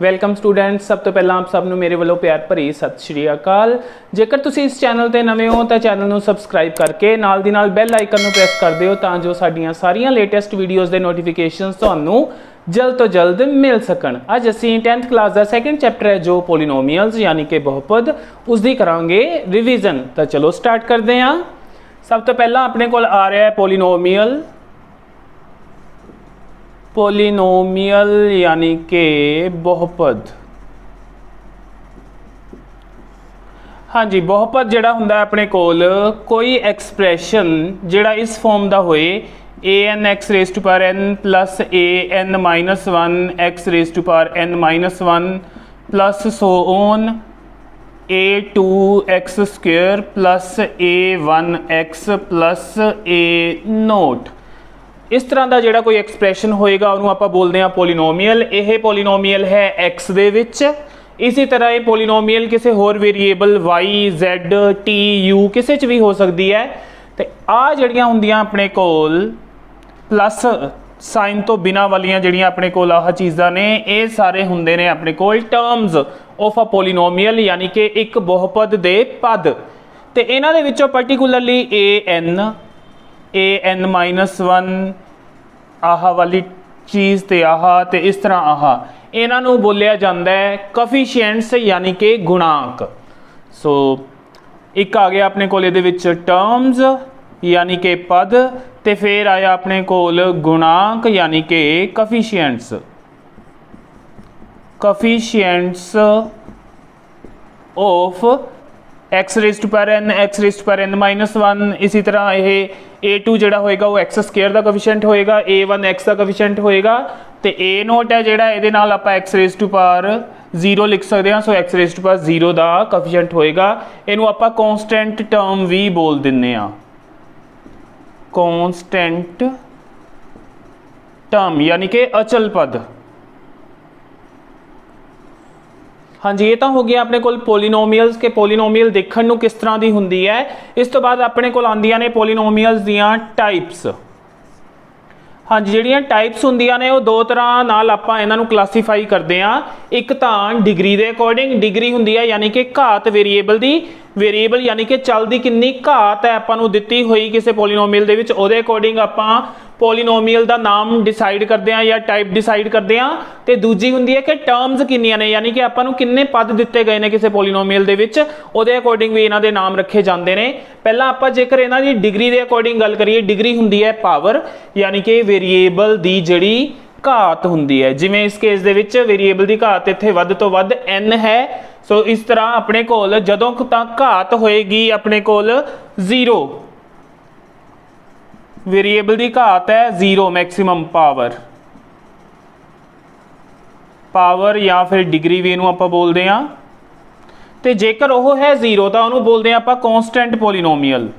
Welcome students. सब तो पहला आप सबनों मेरे वालों प्यार भरी सत श्री अकाल। जेकर तुसी इस चैनल ते नवे हो तो चैनल नूं सबसक्राइब करके नाल दी नाल बैल आइकन नूं प्रेस कर दिओ तां जो साडीआं सारियां लेटेस्ट वीडियोज़ दे नोटिफिकेशनस तुहानूं जल्द तो जल्द मिल सकन। अज असीं 10th क्लास का सैकेंड चैप्टर है जो पोलीनोमियल्स यानी कि बहुपद उसकी करांगे रिविजन। तो चलो स्टार्ट करते हैं। सब तो पहला अपने कोल आ रहा है पोलीनोमियल। पोलीनोमियल यानी कि बहुपद। हाँ जी, बहुपद जिहड़ा हुंदा अपने कोल कोई एक्सप्रैशन जिहड़ा इस फॉर्म दा होए an x raise to power n plus an minus 1 x raise to power n minus 1 plus so on a2 x square plus a1 x plus a naught. इस तरह का जोड़ा कोई एक्सप्रैशन होएगा उन्होंने आप बोलते हैं पोलीनोमियल। यह पोलीनोमियल है एक्स दे विच। इसी तरह ये पोलीनोमियल किसी होर variable y z t u किसी च भी हो सकती है। तो आ जड़ियाँ होंदियां अपने कोल प्लस साइन तो बिना वालियां जड़ियाँ अपने कोल आह चीज़ां ने ये सारे हुंदे ने अपने कोल टर्म्स ऑफ अ पोलीनोमियल यानी कि एक बहुपद दे पद। तो इन्हां दे विचों पर्टिकुलरली an माइनस 1 आह वाली चीज़ ते आह ते इस तरह आह इन्हां नूं बोलिया जाता है कफिशिएंट्स यानी कि गुणांक। सो एक आ गया अपने कोल इहदे विच टर्म्स यानी कि पद ते फिर आया अपने कोल गुणांक यानी कि coefficients. Coefficients of x raise to power n x raise to power n minus 1। इसी तरह यह a2 जोड़ा होएगा वो x स्क्वेयर का कफिशिएंट होएगा, a1 x का कफिशिएंट होएगा तो a नोट है जोड़ा ये आप x रेज़ टू पावर 0 लिख सकते हैं। सो x रेज़ टू पावर 0 का कफिशिएंट होएगा। इनू आप कॉन्स्टेंट टर्म भी बोल दिंने आ, कॉन्स्टेंट टर्म यानी कि अचल पद। हाँ जी, ये तो हो गया अपने कोल पोलीनोमियल्स के पोलीनोमियल देखने नूं किस तरह की हुंदी है। इस तो बाद अपने कोल आंदियां ने पोलीनोमियल्स दियां टाइप्स। हाँ जी, जिहड़ियां टाइप्स हुंदियां ने वो दो तरह नाल आपां इन्हां नूं क्लासीफाई करते हैं। एक तां डिग्री के अकॉर्डिंग, डिग्री हुंदी है यानी कि घात वेरीएबल दी। वेरीएबल यानी कि चल दी कितनी घात है आपां नूं दित्ती हुई किसी पोलीनोमियल दे विच, उहदे अकॉर्डिंग आपां पोलीनोमियल का नाम डिसाइड करते हैं या टाइप डिसाइड करते हैं। तो दूजी हुंदी है कि टर्म्स कितनियां ने यानी कि आपां नूं किन्ने पद दिते गए ने किसी पोलीनोमियल दे विच, उहदे अकॉर्डिंग भी इन्हां दे नाम रखे जाते हैं। पहला आपां जेकर इन्हां दी डिग्री के अकॉर्डिंग गल करिए, डिग्री हुंदी है पावर यानी कि वेरीएबल दी जिहड़ी घात हुंदी है। जिवें इस केस दे विच वेरीएबल की घात इत्थे वध तो वध n है। सो इस तरह अपने कोल जदों तक घात होएगी अपने कोल 0, वेरीएबल की घात है 0 मैक्सिमम पावर या फिर डिग्री भी इनू आपां बोलते हैं। तो जेकर वह है 0 तो उन्होंने बोलते हैं आपां कॉन्स्टेंट पोलीनोमियल।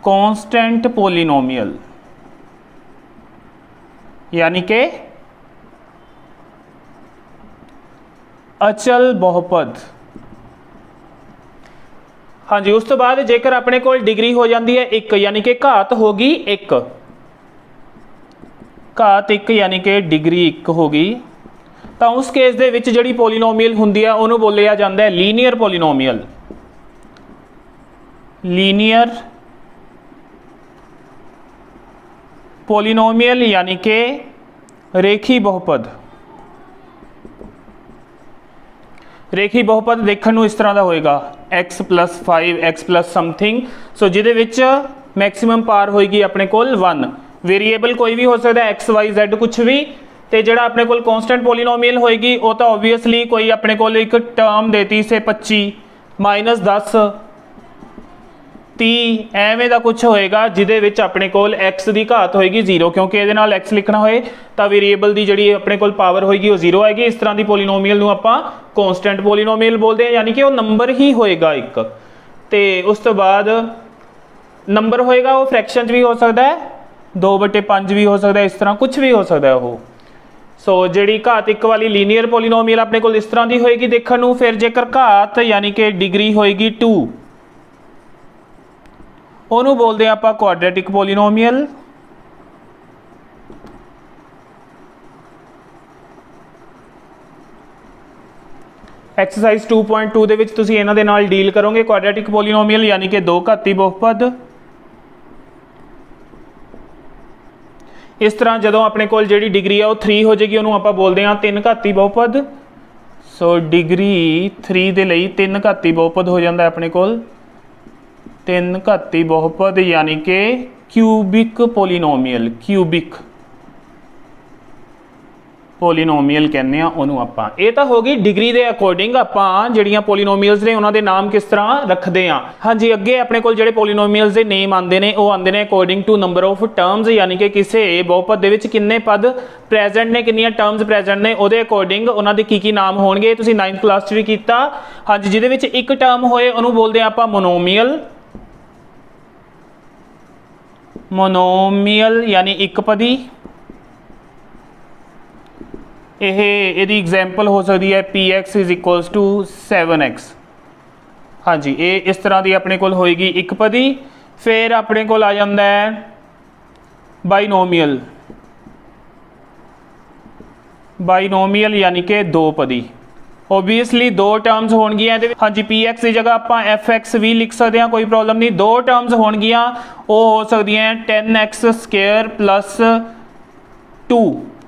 कॉन्स्टेंट पोलीनोमियल यानी कि अचल बहुपद। हाँ जी, उस तो बाद जेकर अपने को डिग्री हो जाती है 1 यानी कि घात होगी 1, घात 1 यानी कि डिग्री 1 होगी, तो उस केस दे विच जिहड़ी पोलीनोमियल हुंदी है उन्होंने बोलिया जाता है लीनियर पोलीनोमियल। लीनियर पोलीनोमियल यानी कि रेखी बहुपद। रेखी बहुपद देखने नूं इस तरह का होएगा x plus 5 x plus something. So जिहदे विच मैक्सिमम पावर होएगी अपने कोल 1। वेरीएबल कोई भी हो सकता है x y z कुछ भी। तो जिहड़ा अपने कोल कॉन्स्टेंट पोलीनोमियल होएगी वो तो ऑब्वियसली कोई अपने कोल एक टर्म देती से 25 माइनस 10 30 एवें का कुछ होएगा जिहदे विच अपने कोल x की घात होएगी 0, क्योंकि ये नाल x लिखना होए तो वेरीएबल की जिहड़ी अपने कोल पावर होएगी वो 0 आएगी। इस तरह की पोलीनोमियल नूं आपां कॉन्स्टेंट पोलीनोमियल बोलते हैं यानी कि वो नंबर ही होएगा एक। तो उस तो बाद नंबर होएगा वो फ्रैक्शन भी हो सकता है, 2/5 भी हो सकता है, इस तरह कुछ भी हो सकता है वो। सो जिहड़ी घात 1 वाली लीनियर पोलीनोमियल अपने कोल इस तरह की होएगी देखने नूं। फिर जेकर घात यानी कि डिग्री होएगी 2 ਉਹਨੂੰ बोलते हैं आप क्वाड्रेटिक पोलीनोमियल। एक्सरसाइज 2.2 ਦੇ ਵਿੱਚ ਤੁਸੀਂ ਇਹਨਾਂ ਦੇ ਨਾਲ ਡੀਲ ਕਰੋਗੇ। ਕੁਆਡਰੈਟਿਕ ਪੋਲੀਨੋਮੀਅਲ ਯਾਨੀ ਕਿ ਦੋ ਘਾਤੀ ਬਹੁਪਦ। ਇਸ ਤਰ੍ਹਾਂ ਜਦੋਂ ਆਪਣੇ ਕੋਲ ਜਿਹੜੀ ਡਿਗਰੀ ਆ ਉਹ 3 ਹੋ ਜਾਏਗੀ, ਉਹਨੂੰ ਆਪਾਂ ਬੋਲਦੇ ਹਾਂ ਤਿੰਨ ਘਾਤੀ ਬਹੁਪਦ। ਸੋ ਡਿਗਰੀ 3 ਦੇ ਲਈ ਤਿੰਨ ਘਾਤੀ ਬਹੁਪਦ ਹੋ ਜਾਂਦਾ ਆਪਣੇ ਕੋਲ, ਤਿੰਨ ਘਾਤੀ ਬਹੁਪਦ यानी कि क्यूबिक पोलीनोमीअल, क्यूबिक पोलीनोमीअल कहने ਉਹਨੂੰ ਆਪਾਂ। ਇਹ ਤਾਂ ਹੋ ਗਈ ਡਿਗਰੀ ਦੇ ਅਕੋਰਡਿੰਗ ਆਪਾਂ ਜਿਹੜੀਆਂ ਪੋਲੀਨੋਮੀਅਲਸ ਨੇ ਉਹਨਾਂ ਦੇ ਨਾਮ ਕਿਸ ਤਰ੍ਹਾਂ ਰੱਖਦੇ ਆ। ਹਾਂਜੀ, ਅੱਗੇ ਆਪਣੇ ਕੋਲ ਜਿਹੜੇ ਪੋਲੀਨੋਮੀਅਲਸ ਦੇ ਨੇਮ ਆਉਂਦੇ ਨੇ ਉਹ ਆਉਂਦੇ ਨੇ according to number of terms, ਯਾਨੀ ਕਿ ਕਿਸੇ ਬਹੁਪਦ ਦੇ ਵਿੱਚ ਕਿੰਨੇ ਪਦ ਪ੍ਰੈਜ਼ੈਂਟ ਨੇ, ਕਿੰਨੀਆਂ ਟਰਮਸ ਪ੍ਰੈਜ਼ੈਂਟ ਨੇ, ਉਹਦੇ ਅਕੋਰਡਿੰਗ ਉਹਨਾਂ ਦੇ ਕੀ ਨਾਮ ਹੋਣਗੇ। ਤੁਸੀਂ 9th ਕਲਾਸ 'ਚ ਵੀ ਕੀਤਾ। ਹਾਂਜੀ, ਜਿਹਦੇ ਵਿੱਚ ਇੱਕ ਟਰਮ ਹੋਏ ਉਹਨੂੰ ਬੋਲਦੇ ਆ ਆਪਾਂ ਮੋਨੋਮੀਅਲ। ਮੋਨੋਮੀਅਲ ਯਾਨੀ ਇੱਕ ਪਦੀ। ਇਹਦੀ ਐਗਜ਼ਾਮਪਲ ਹੋ ਸਕਦੀ ਹੈ px = 7x। ਹਾਂਜੀ, ਇਹ ਇਸ ਤਰ੍ਹਾਂ ਦੀ ਆਪਣੇ ਕੋਲ ਹੋਏਗੀ ਇੱਕ ਪਦੀ। ਫਿਰ ਆਪਣੇ ਕੋਲ ਆ ਜਾਂਦਾ ਹੈ ਬਾਈਨੋਮੀਅਲ, ਬਾਈਨੋਮੀਅਲ ਯਾਨੀ ਕਿ ਦੋ ਪਦੀ। ਓਬਵੀਅਸਲੀ ਦੋ ਟਰਮਸ ਹੋਣਗੀਆਂ ਇਹਦੇ ਵਿੱਚ। ਹਾਂਜੀ, px ਦੀ ਜਗ੍ਹਾ ਆਪਾਂ fx ਵੀ ਲਿਖ ਸਕਦੇ ਹਾਂ, ਕੋਈ ਪ੍ਰੋਬਲਮ ਨਹੀਂ। ਦੋ ਟਰਮਸ ਹੋਣਗੀਆਂ, ਉਹ ਹੋ ਸਕਦੀਆਂ 10x² + 2।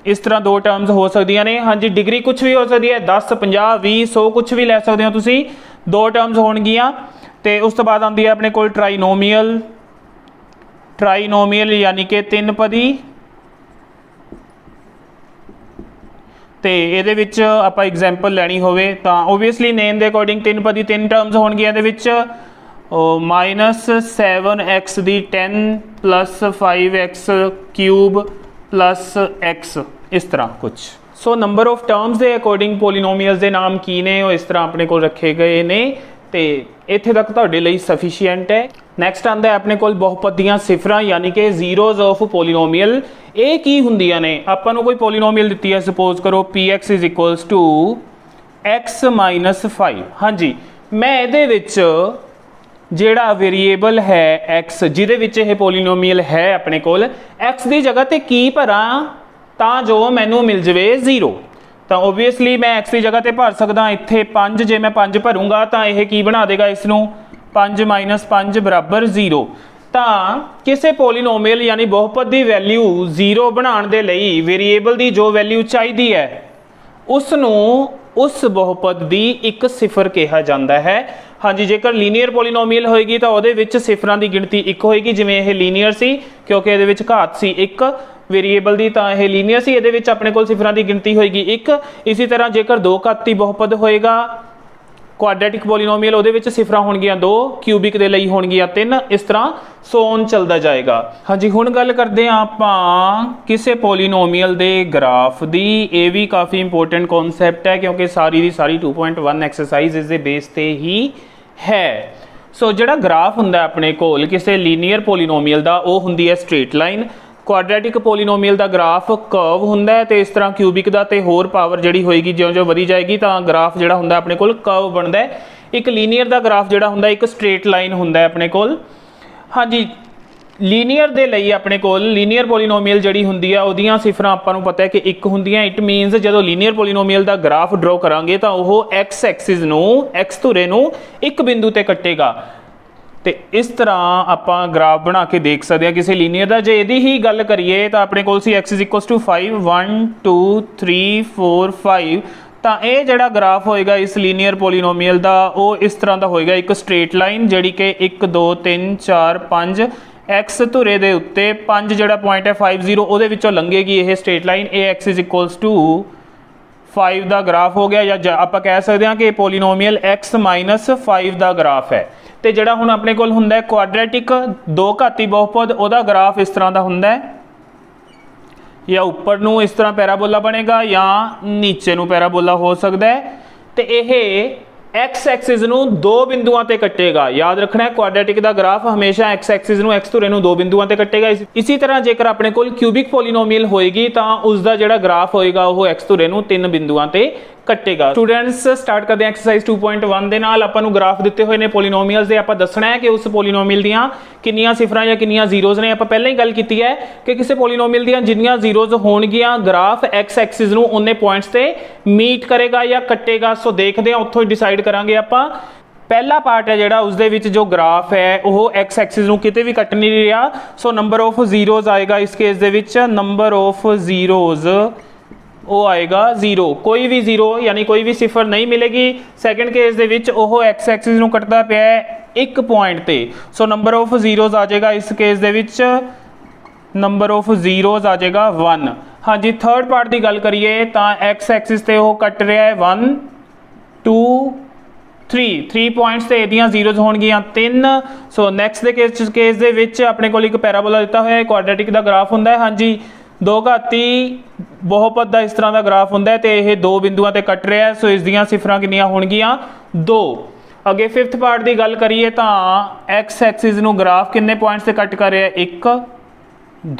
ਇਸ ਤਰ੍ਹਾਂ ਦੋ ਟਰਮਸ ਹੋ ਸਕਦੀਆਂ ਨੇ। ਹਾਂਜੀ, ਡਿਗਰੀ ਕੁਝ ਵੀ ਹੋ ਸਕਦੀ ਹੈ, 10, 50, 20, 100 ਕੁਝ ਵੀ ਲੈ ਸਕਦੇ ਹੋ ਤੁਸੀਂ। ਦੋ ਟਰਮਸ ਹੋਣਗੀਆਂ। ਤੇ ਉਸ ਤੋਂ ਬਾਅਦ ਆਉਂਦੀ ਹੈ ਆਪਣੇ ਕੋਲ ਟਰਾਈਨੋਮੀਅਲ, ਟਰਾਈਨੋਮੀਅਲ ਯਾਨੀ ਕਿ ਤਿੰਨ ਪਦੀ। ਤੇ ਇਹਦੇ ਵਿੱਚ ਆਪਾਂ ਐਗਜ਼ਾਮਪਲ ਲੈਣੀ ਹੋਵੇ ਤਾਂ ਓਬਵੀਅਸਲੀ ਨੇਮ ਦੇ ਅਕੋਰਡਿੰਗ ਤਿੰਨ ਪਦੀ ਤਿੰਨ ਟਰਮਸ ਹੋਣਗੀਆਂ ਇਹਦੇ ਵਿੱਚ। -7x ਦੀ 10 + 5x³ + x, ਇਸ ਤਰ੍ਹਾਂ ਕੁਛ। ਸੋ ਨੰਬਰ ਆਫ ਟਰਮਸ ਦੇ ਅਕੋਰਡਿੰਗ ਪੋਲੀਨੋਮੀਅਲਸ ਦੇ ਨਾਮ ਕੀ ਨੇ ਉਹ ਇਸ ਤਰ੍ਹਾਂ ਆਪਣੇ ਕੋਲ ਰੱਖੇ ਗਏ ਨੇ। ਤੇ ਇੱਥੇ ਤੱਕ ਤੁਹਾਡੇ ਲਈ ਸਫੀਸ਼ੀਐਂਟ ਹੈ। ਨੈਕਸਟ ਆਉਂਦਾ ਹੈ ਆਪਣੇ ਕੋਲ ਬਹੁਪਦ ਦੀਆਂ ਸਿਫਰਾਂ ਯਾਨੀ ਕਿ ਜ਼ੀਰੋਜ਼ ਆਫ ਪੋਲੀਨੋਮੀਅਲ। ਇਹ ਕੀ ਹੁੰਦੀਆਂ ਨੇ? ਆਪਾਂ ਨੂੰ ਕੋਈ ਪੋਲੀਨੋਮੀਅਲ ਦਿੱਤੀ ਹੈ, ਸਪੋਜ਼ ਕਰੋ px = x - 5। ਹਾਂਜੀ, ਮੈਂ ਇਹਦੇ ਵਿੱਚ ਜਿਹੜਾ ਵੇਰੀਏਬਲ ਹੈ x, ਜਿਹਦੇ ਵਿੱਚ ਇਹ ਪੋਲੀਨੋਮੀਅਲ ਹੈ ਆਪਣੇ ਕੋਲ, x ਦੀ ਜਗ੍ਹਾ ਤੇ ਕੀ ਭਰਾਂ ਤਾਂ ਜੋ ਮੈਨੂੰ ਮਿਲ ਜਾਵੇ 0। ਤਾਂ ਓਬਵੀਅਸਲੀ ਮੈਂ x ਦੀ ਜਗ੍ਹਾ ਤੇ ਭਰ ਸਕਦਾ ਇੱਥੇ 5। ਜੇ ਮੈਂ 5 ਭਰੂੰਗਾ ਤਾਂ ਇਹ ਕੀ ਬਣਾ ਦੇਗਾ ਇਸ ਨੂੰ, 5 - 5 = 0। ਤਾਂ ਕਿਸੇ ਪੋਲੀਨੋਮੀਅਲ ਯਾਨੀ ਬਹੁਪਦ ਦੀ ਵੈਲਿਊ 0 ਬਣਾਉਣ ਦੇ ਲਈ ਵੇਰੀਏਬਲ ਦੀ ਜੋ ਵੈਲਿਊ ਚਾਹੀਦੀ ਹੈ ਉਸ ਨੂੰ ਉਸ ਬਹੁਪਦ ਦੀ ਇੱਕ ਸਿਫਰ ਕਿਹਾ ਜਾਂਦਾ ਹੈ। ਹਾਂਜੀ, ਜੇਕਰ ਲੀਨੀਅਰ ਪੋਲੀਨੋਮੀਅਲ ਹੋਏਗੀ ਤਾਂ ਉਹਦੇ ਵਿੱਚ ਸਿਫਰਾਂ ਦੀ ਗਿਣਤੀ 1 ਹੋਏਗੀ। ਜਿਵੇਂ ਇਹ ਲੀਨੀਅਰ ਸੀ ਕਿਉਂਕਿ ਇਹਦੇ ਵਿੱਚ ਘਾਤ ਸੀ 1 ਵੇਰੀਏਬਲ ਦੀ, ਤਾਂ ਇਹ ਲੀਨੀਅਰ ਸੀ, ਇਹਦੇ ਵਿੱਚ ਆਪਣੇ ਕੋਲ ਸਿਫਰਾਂ ਦੀ ਗਿਣਤੀ ਹੋਏਗੀ 1। ਇਸੇ ਤਰ੍ਹਾਂ ਜੇਕਰ ਦੋ ਘਾਤੀ ਬਹੁਪਦ ਹੋਏਗਾ ਕੁਆਡਰੈਟਿਕ ਪੋਲੀਨੋਮੀਅਲ, ਉਹਦੇ ਵਿੱਚ ਸਿਫਰਾਂ ਹੋਣਗੀਆਂ 2, ਕਿਊਬਿਕ ਦੇ ਲਈ ਹੋਣਗੀਆਂ 3, ਇਸ ਤਰ੍ਹਾਂ ਸੋਨ ਚੱਲਦਾ ਜਾਏਗਾ। ਹਾਂਜੀ, ਹੁਣ ਗੱਲ ਕਰਦੇ ਹਾਂ ਆਪਾਂ ਕਿਸੇ ਪੋਲੀਨੋਮੀਅਲ ਦੇ ਗ੍ਰਾਫ ਦੀ। ਇਹ ਵੀ ਕਾਫੀ ਇੰਪੋਰਟੈਂਟ ਕਨਸੈਪਟ ਹੈ ਕਿਉਂਕਿ ਸਾਰੀ ਦੀ ਸਾਰੀ 2.1 ਐਕਸਰਸਾਈਜ਼ ਇਸ ਦੇ ਬੇਸ ਤੇ ਹੀ ਹੈ। ਸੋ ਜਿਹੜਾ ਗ੍ਰਾਫ ਹੁੰਦਾ ਆਪਣੇ ਕੋਲ ਕਿਸੇ ਲੀਨੀਅਰ ਪੋਲੀਨੋਮੀਅਲ ਦਾ, ਉਹ ਹੁੰਦੀ ਹੈ ਸਟ੍ਰੇਟ ਲਾਈਨ। ਕੁਆਡਰੈਟਿਕ ਪੋਲੀਨੋਮੀਅਲ ਦਾ ਗ੍ਰਾਫ ਕਰਵ ਹੁੰਦਾ ਹੈ। ਤੇ ਇਸ ਤਰ੍ਹਾਂ ਕਿਊਬਿਕ ਦਾ ਤੇ ਹੋਰ ਪਾਵਰ ਜਿਹੜੀ ਹੋਏਗੀ ਜਿਉਂ-ਜਿਉਂ ਵਧੀ ਜਾਏਗੀ ਤਾਂ ਗ੍ਰਾਫ ਜਿਹੜਾ ਹੁੰਦਾ ਆਪਣੇ ਕੋਲ ਕਰਵ ਬਣਦਾ ਹੈ। ਇੱਕ ਲੀਨੀਅਰ ਦਾ ਗ੍ਰਾਫ ਜਿਹੜਾ ਹੁੰਦਾ ਇੱਕ ਸਟ੍ਰੇਟ ਲਾਈਨ ਹੁੰਦਾ ਹੈ ਆਪਣੇ ਕੋਲ। ਹਾਂਜੀ, ਲੀਨੀਅਰ ਦੇ ਲਈ ਆਪਣੇ ਕੋਲ ਲੀਨੀਅਰ ਪੋਲੀਨੋਮੀਅਲ ਜਿਹੜੀ ਹੁੰਦੀ ਆ ਉਹਦੀਆਂ ਸਿਫਰਾਂ ਆਪਾਂ ਨੂੰ ਪਤਾ ਹੈ ਕਿ 1 ਹੁੰਦੀਆਂ। ਇਟ ਮੀਨਸ ਜਦੋਂ ਲੀਨੀਅਰ ਪੋਲੀਨੋਮੀਅਲ ਦਾ ਗ੍ਰਾਫ ਡਰਾ ਕਰਾਂਗੇ ਤਾਂ ਉਹ x ਐਕਸਿਸ ਨੂੰ, x ਧੁਰੇ ਨੂੰ ਇੱਕ ਬਿੰਦੂ ਤੇ ਕੱਟੇਗਾ। ਤੇ ਇਸ ਤਰ੍ਹਾਂ ਆਪਾਂ ਗ੍ਰਾਫ ਬਣਾ ਕੇ ਦੇਖ ਸਕਦੇ ਹਾਂ ਕਿਸੇ ਲੀਨੀਅਰ ਦਾ। ਜੇ ਇਹਦੀ ਹੀ ਗੱਲ ਕਰੀਏ ਤਾਂ ਆਪਣੇ ਕੋਲ ਸੀ x = 5 1 2 3 4 5। ਤਾਂ ਇਹ ਜਿਹੜਾ ਗ੍ਰਾਫ ਹੋਏਗਾ ਇਸ ਲੀਨੀਅਰ ਪੋਲੀਨੋਮੀਅਲ ਦਾ ਉਹ ਇਸ ਤਰ੍ਹਾਂ ਦਾ ਹੋਏਗਾ, ਇੱਕ ਸਟ੍ਰੇਟ ਲਾਈਨ ਜਿਹੜੀ ਕਿ 1 2 3 4 5 x ਧੁਰੇ ਦੇ ਉੱਤੇ 5 ਜਿਹੜਾ ਪੁਆਇੰਟ ਹੈ 5 0 ਉਹਦੇ ਵਿੱਚੋਂ ਲੰਘੇਗੀ ਇਹ ਸਟ੍ਰੇਟ ਲਾਈਨ। ਇਹ x = 5 ਦਾ ਗ੍ਰਾਫ ਹੋ ਗਿਆ, ਜਾਂ ਆਪਾਂ ਕਹਿ ਸਕਦੇ ਹਾਂ ਕਿ ਪੋਲੀਨੋਮੀਅਲ x - 5 ਦਾ ਗ੍ਰਾਫ ਹੈ। ਤੇ ਜਿਹੜਾ ਹੁਣ ਆਪਣੇ ਕੋਲ ਹੁੰਦਾ ਹੈ ਕੁਆਡਰੈਟਿਕ ਦੋ ਘਾਤੀ ਬਹੁਪਦ, ਉਹਦਾ ਗ੍ਰਾਫ ਇਸ ਤਰ੍ਹਾਂ ਦਾ ਹੁੰਦਾ ਹੈ, ਜਾਂ ਉੱਪਰ ਨੂੰ ਇਸ ਤਰ੍ਹਾਂ ਪੈਰਾਬੋਲਾ ਬਣੇਗਾ ਜਾਂ ਨੀਚੇ ਨੂੰ ਪੈਰਾਬੋਲਾ ਹੋ ਸਕਦਾ ਹੈ। ਤੇ ਇਹ x ਐਕਸਿਸ ਨੂੰ ਦੋ ਬਿੰਦੂਆਂ ਤੇ ਕੱਟੇਗਾ। ਯਾਦ ਰੱਖਣਾ ਹੈ ਕੁਆਡਰੈਟਿਕ ਦਾ ਗ੍ਰਾਫ ਹਮੇਸ਼ਾ x ਐਕਸਿਸ ਨੂੰ, x ਧੁਰੇ ਨੂੰ ਦੋ ਬਿੰਦੂਆਂ ਤੇ ਕੱਟੇਗਾ। ਇਸੇ ਤਰ੍ਹਾਂ ਜੇਕਰ ਆਪਣੇ ਕੋਲ ਕਿਊਬਿਕ ਪੋਲੀਨੋਮੀਅਲ ਹੋਏਗੀ ਤਾਂ ਉਸ ਦਾ ਜਿਹੜਾ ਗ੍ਰਾਫ ਹੋਏਗਾ ਉਹ x ਧੁਰੇ ਨੂੰ ਤਿੰਨ ਬਿੰਦੂਆਂ ਤੇ कटेगा। स्टूडेंट्स स्टार्ट करते हैं एक्सरसाइज 2.1 ਦੇ ਨਾਲ। ਆਪਾਂ ਨੂੰ ਗ੍ਰਾਫ ਦਿੱਤੇ ਹੋਏ ਨੇ ਪੋਲੀਨੋਮੀਅਲਸ ਦੇ। ਆਪਾਂ ਦੱਸਣਾ ਹੈ ਕਿ ਉਸ ਪੋਲੀਨੋਮੀਅਲ ਦੀਆਂ ਕਿੰਨੀਆਂ ਸਿਫਰਾਂ ਜਾਂ ਕਿੰਨੀਆਂ ਜ਼ੀਰੋਜ਼ ਨੇ। ਆਪਾਂ ਪਹਿਲਾਂ ਹੀ ਗੱਲ ਕੀਤੀ ਹੈ ਕਿ ਕਿਸੇ ਪੋਲੀਨੋਮੀਅਲ ਦੀਆਂ ਜਿੰਨੀਆਂ ਜ਼ੀਰੋਜ਼ ਹੋਣਗੀਆਂ ਗ੍ਰਾਫ ਐਕਸ ਐਕਸਿਸ ਨੂੰ ਉਹਨੇ ਪੁਆਇੰਟਸ ਤੇ ਮੀਟ ਕਰੇਗਾ ਜਾਂ ਕੱਟੇਗਾ। ਸੋ ਦੇਖਦੇ ਹਾਂ, ਉੱਥੋਂ ਹੀ ਡਿਸਾਈਡ ਕਰਾਂਗੇ ਆਪਾਂ। पहला पार्ट है जोड़ा उसदे विच जो ग्राफ है वह एक्स एक्सिस नूं किते भी कट नहीं रहा। सो नंबर ऑफ जीरोज आएगा इस केस दे विच, नंबर ऑफ जीरोज वो आएगा 0, कोई भी 0 यानी कोई भी सिफर नहीं मिलेगी। सैकेंड केस दे विच ओह एक्स एक्सिस नूं कटदा पिया है एक पॉइंट ते। सो नंबर ऑफ जीरोज आ जाएगा इस केस दे विच, नंबर ऑफ जीरोज आ जाएगा 1। हाँ जी, थर्ड पार्ट की गल करिए तो एक्स एक्सिस ते ओह कट रहा है 1 2 3 पॉइंट्स ते एदियां जीरोज होणगियां 3। सो नैक्सट दे केस दे विच अपने कोल एक पैराबोला दिता होया है, क्वाड्रेटिक दा ग्राफ हुंदा है। हाँ जी, दो घाती बहुपद दा इस तरह दा ग्राफ हुंदा है ते इह दो बिंदुआं ते कट रहा है। सो इस दियां सिफरां किन्नियां होणगियां 2। अगे फिफ्थ पार्ट की गल करिए तो एक्स एक्सिस नूं ग्राफ किन्ने पॉइंट्स ते कट कर रहा है 1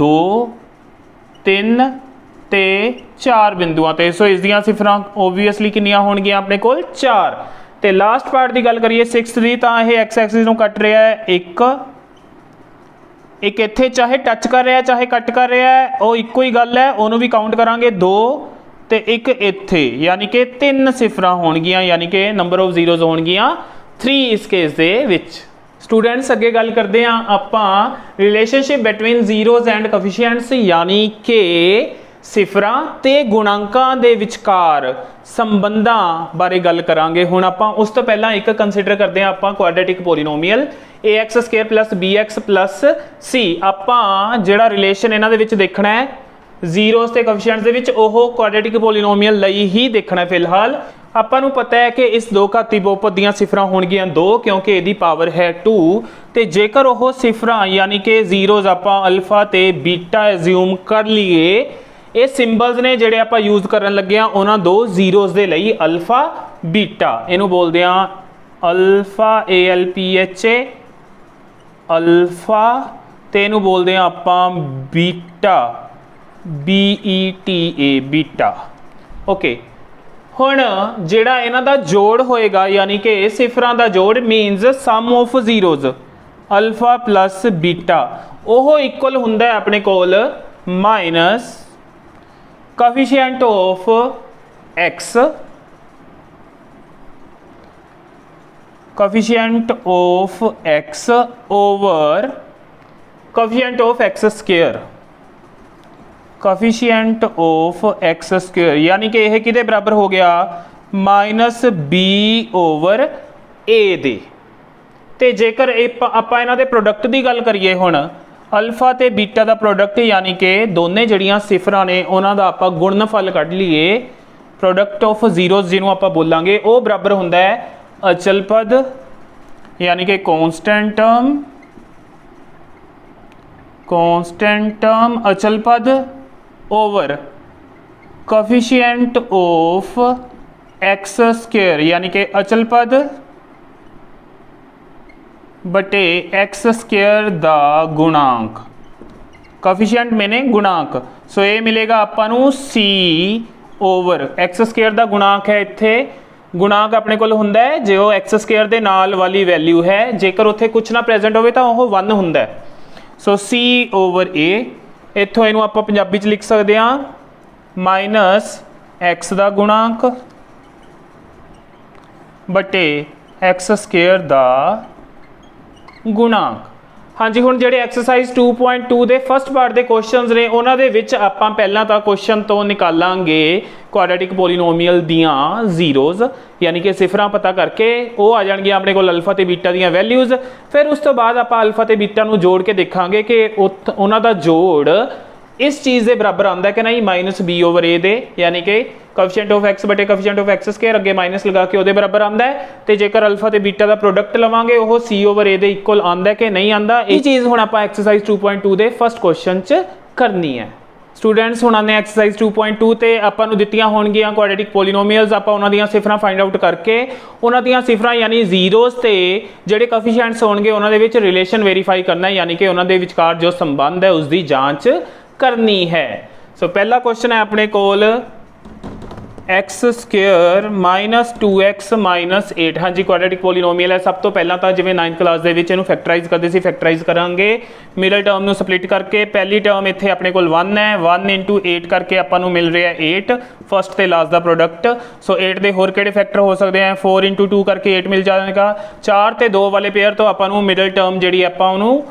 2 3 ते 4 बिंदुआं ते। सो इस दियां सिफरां ओबवियसली किन्नियां होणगियां अपने कोल 4। तो लास्ट पार्ट की गल करिए सिक्स्थ की, तो यह एक्स एक्सिस नूं कट रहा है एक इत्थे चाहे टच कर रहा है चाहे कट कर रहा है, वो इक्को ही गल है। उन्होंने भी काउंट करांगे 2 ते एक इत्थे, यानी कि 3 सिफरां होणगियां, यानी कि नंबर ऑफ जीरोज होणगियां 3 इस केस दे विच। स्टूडेंट्स अगे गल करते हैं आपां relationship between zeros and coefficients, यानी कि सिफरां ते गुणांकां दे विचकार संबंधां बारे गल करांगे। हुण आपां उस तो पहला एक कंसीडर करते हैं आपां quadratic polynomial ax² plus bx plus c। आपां जिहड़ा रिलेशन इन्हां दे विच देखना है जीरोज ते कोफिशिएंट्स दे विच, ओह क्वाड्रेटिक पोलीनोमीअल लई ही देखना है। फिलहाल आपां नूं पता है कि इस दो घाती बहुपद दीयां सिफरां होणगियां 2, क्योंकि इहदी पावर है 2। ते जेकर ओह सिफरां यानी कि जीरोज आपां अल्फा ते बीटा एज्यूम कर लीए, ये सिंबल्स ने जिहड़े आपां यूज करन लगे हां उन्हां दो जीरोज दे लई अल्फा बीटा, इहनूं बोलदे हां अल्फा ALPHA अल्फा, ते इहनूं बोलदे हां आपां बीटा BETA बीटा। ओके, हुण जिहड़ा इन्हां दा जोड़ होएगा यानी कि सिफरां दा जोड़ means sum of zeros alpha plus beta, ओह इक्वल हुंदा है अपने कोल minus coefficient of X, coefficient of X over coefficient of X square, coefficient of X square, यानी कि यह किहदे बराबर हो गया माइनस बी ओवर ए दे। ते जेकर आपां इन्हां दे प्रोडक्ट की गल करिए हुण अल्फा ते बीटा का प्रोडक्ट, यानी कि दोने जड़ियां सिफरां ने उन्हां दा आपां गुणनफल कढ लीए, प्रोडक्ट ऑफ जीरोज जिन्हों आपां बोलांगे वो बराबर हुंदा है अचल पद यानी कि कॉन्स्टेंट टर्म अचल पद over coefficient of X square, यानी कि अचल पद बटे एक्स स्क्वायर दा गुणांक, कोफिशिएंट मैंने गुणांक। सो ये मिलेगा आपां नूं सी ओवर एक्स स्क्वायर दा गुणांक है, इत्थे गुणांक अपने कोल हुंदा है जो एक्स स्क्वायर दे नाल वाली वैल्यू है, जेकर उत्थे कुछ ना प्रेजेंट होवे तां ओह 1 हुंदा है। सो सी ओवर ए, इत्थों इहनूं आपां पंजाबी च लिख सकदे हां माइनस एक्स दा गुणांक बटे एक्स स्क्वायर दा गुणांक। हाँ जी, हुण जिहड़े एक्सरसाइज 2.2 दे फर्स्ट पार्ट दे क्वेश्चंस ने उन्हां दे विच आपां पहलां तां क्वेश्चन तो निकालांगे क्वाड्रेटिक पोलीनोमीअल दियां जीरोज, यानी कि सिफरां पता करके वो आ जाणगियां अपने कोल अल्फा ते बीटा दियां वैल्यूज। फिर उस तो बाद आपां अल्फा ते बीटा नूं जोड़ के देखांगे कि उन्हां दा जोड़ इस चीज़ के बराबर आता है कि नहीं, माइनस बी ओवर ए दे, यानी कि कोफिशिएंट ऑफ एक्स बटे कोफिशिएंट ऑफ एक्स स्क्वायर अगे माइनस लगा के वो बराबर आता है। तो जेकर अल्फा ते बीटा का प्रोडक्ट लवांगे वो सी ओवर ए दे इक्वल आता है कि नहीं आता। ये चीज़ हुण आपां एक्सरसाइज 2.2 दे फर्स्ट क्वेश्चन च करनी है। स्टूडेंट्स हुण आने एक्सरसाइज 2.2 ते आपां नूं दित्तियां होणगियां क्वाड्रेटिक पोलीनोमीअल्स, आपां उन्हां दियां सिफरां फाइंड आउट करके उन्हां दियां सिफरां यानी जीरोज ते जिहड़े कोफिशिएंट्स होणगे उन्हां दे विच रिलेशन वेरीफाई करना है, यानी कि उन्हां दे विचकार जो संबंध है उसकी जांच करनी है। सो पहला क्वेश्चन है अपने कोल x square minus 2x minus 8। हाँ जी क्वाड्रेटिक ਪੋਲੀਨੋਮੀਅਲ है। सब तो पहला तो जिवें 9th क्लास ਦੇ ਵਿੱਚ ਇਹਨੂੰ ਫੈਕਟਰਾਈਜ਼ ਕਰਦੇ ਸੀ, ਫੈਕਟਰਾਈਜ਼ ਕਰਾਂਗੇ ਮਿਡਲ ਟਰਮ ਨੂੰ ਸਪਲਿਟ ਕਰਕੇ। ਪਹਿਲੀ ਟਰਮ ਇੱਥੇ ਆਪਣੇ ਕੋਲ 1 ਹੈ, 1 × 8 ਕਰਕੇ ਆਪਾਂ ਨੂੰ ਮਿਲ ਰਿਹਾ 8 ਫਸਟ ਤੇ ਲਾਸਟ ਦਾ ਪ੍ਰੋਡਕਟ। ਸੋ 8 ਦੇ ਹੋਰ ਕਿਹੜੇ ਫੈਕਟਰ ਹੋ ਸਕਦੇ ਆ, 4 × 2 ਕਰਕੇ 8 ਮਿਲ ਜਾਏਗਾ। 4 ਤੇ 2 ਵਾਲੇ ਪੇਅਰ ਤੋਂ ਆਪਾਂ ਨੂੰ ਮਿਡਲ ਟਰਮ ਜਿਹੜੀ ਆਪਾਂ ਉਹਨੂੰ